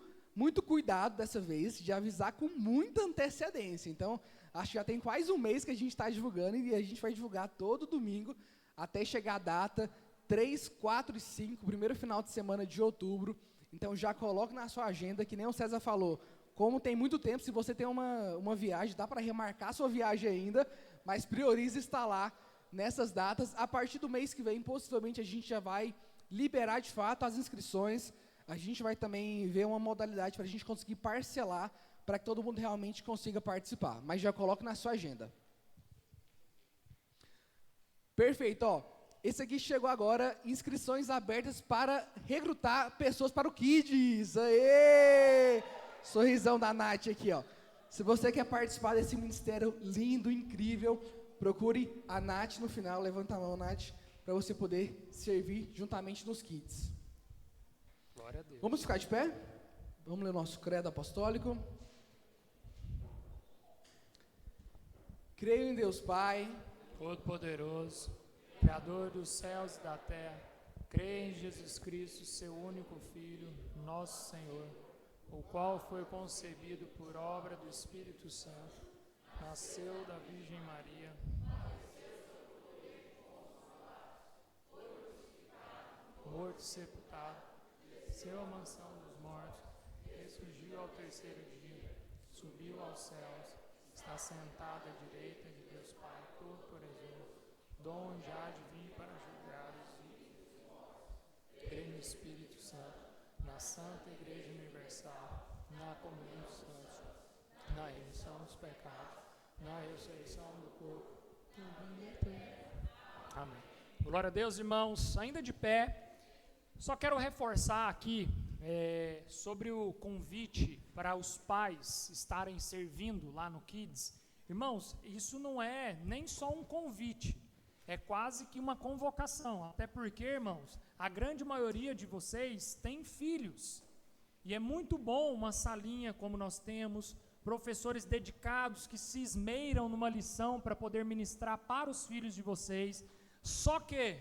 cuidado dessa vez, de avisar com muita antecedência. Então, acho que já tem quase um mês que a gente está divulgando, e a gente vai divulgar todo domingo, até chegar a data 3, 4 e 5, primeiro final de semana de outubro. Então, já coloque na sua agenda, que nem o César falou, como tem muito tempo, se você tem uma viagem, dá para remarcar a sua viagem ainda, mas priorize estar lá nessas datas. A partir do mês que vem, possivelmente, a gente já vai liberar de fato as inscrições. A gente vai também ver uma modalidade para a gente conseguir parcelar, para que todo mundo realmente consiga participar. Mas já coloque na sua agenda. Perfeito, ó. Esse aqui chegou agora, inscrições abertas para recrutar pessoas para o Kids. Aê! Sorrisão da Nath aqui, ó. Se você quer participar desse ministério lindo, incrível, procure a Nath no final. Levanta a mão, Nath, para você poder servir juntamente nos Kids. Glória a Deus. Vamos ficar de pé? Vamos ler o nosso credo apostólico. Creio em Deus Pai, Todo-Poderoso, Criador dos céus e da terra. Creio em Jesus Cristo, seu único Filho, nosso Senhor, o qual foi concebido por obra do Espírito Santo, nasceu da Virgem Maria, morto e sepultado, desceu à mansão dos mortos, ressurgiu ao terceiro dia, subiu aos céus, está sentado à direita de Deus Pai Todo-Poderoso, donde há de vir para julgar os vivos. Creio no Espírito Santo, na Santa Igreja Universal, na comunhão dos santos, na remissão dos pecados, na ressurreição do corpo. Amém. Glória a Deus, irmãos. Ainda de pé, só quero reforçar aqui sobre o convite para os pais estarem servindo lá no Kids. Irmãos, isso não é nem só um convite, é quase que uma convocação. Até porque, irmãos, a grande maioria de vocês tem filhos. E é muito bom uma salinha como nós temos, professores dedicados que se esmeiram numa lição para poder ministrar para os filhos de vocês. Só que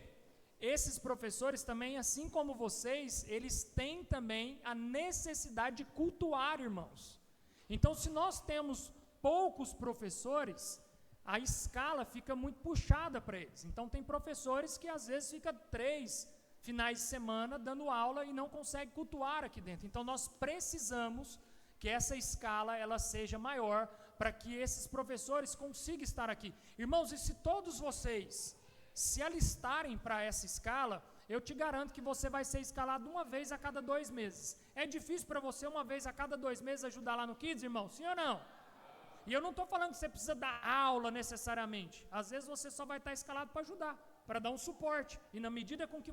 esses professores também, assim como vocês, eles têm também a necessidade de cultuar, irmãos. Então, se nós temos poucos professores, a escala fica muito puxada para eles. Então, tem professores que às vezes ficam 3 finais de semana dando aula e não conseguem cultuar aqui dentro. Então, nós precisamos que essa escala ela seja maior para que esses professores consigam estar aqui. Irmãos, e se todos vocês se alistarem para essa escala, eu te garanto que você vai ser escalado uma vez a cada 2 meses. É difícil para você uma vez a cada 2 meses ajudar lá no Kids, irmão? Sim ou não? E eu não estou falando que você precisa dar aula necessariamente. Às vezes você só vai estar escalado para ajudar, para dar um suporte. E na medida com que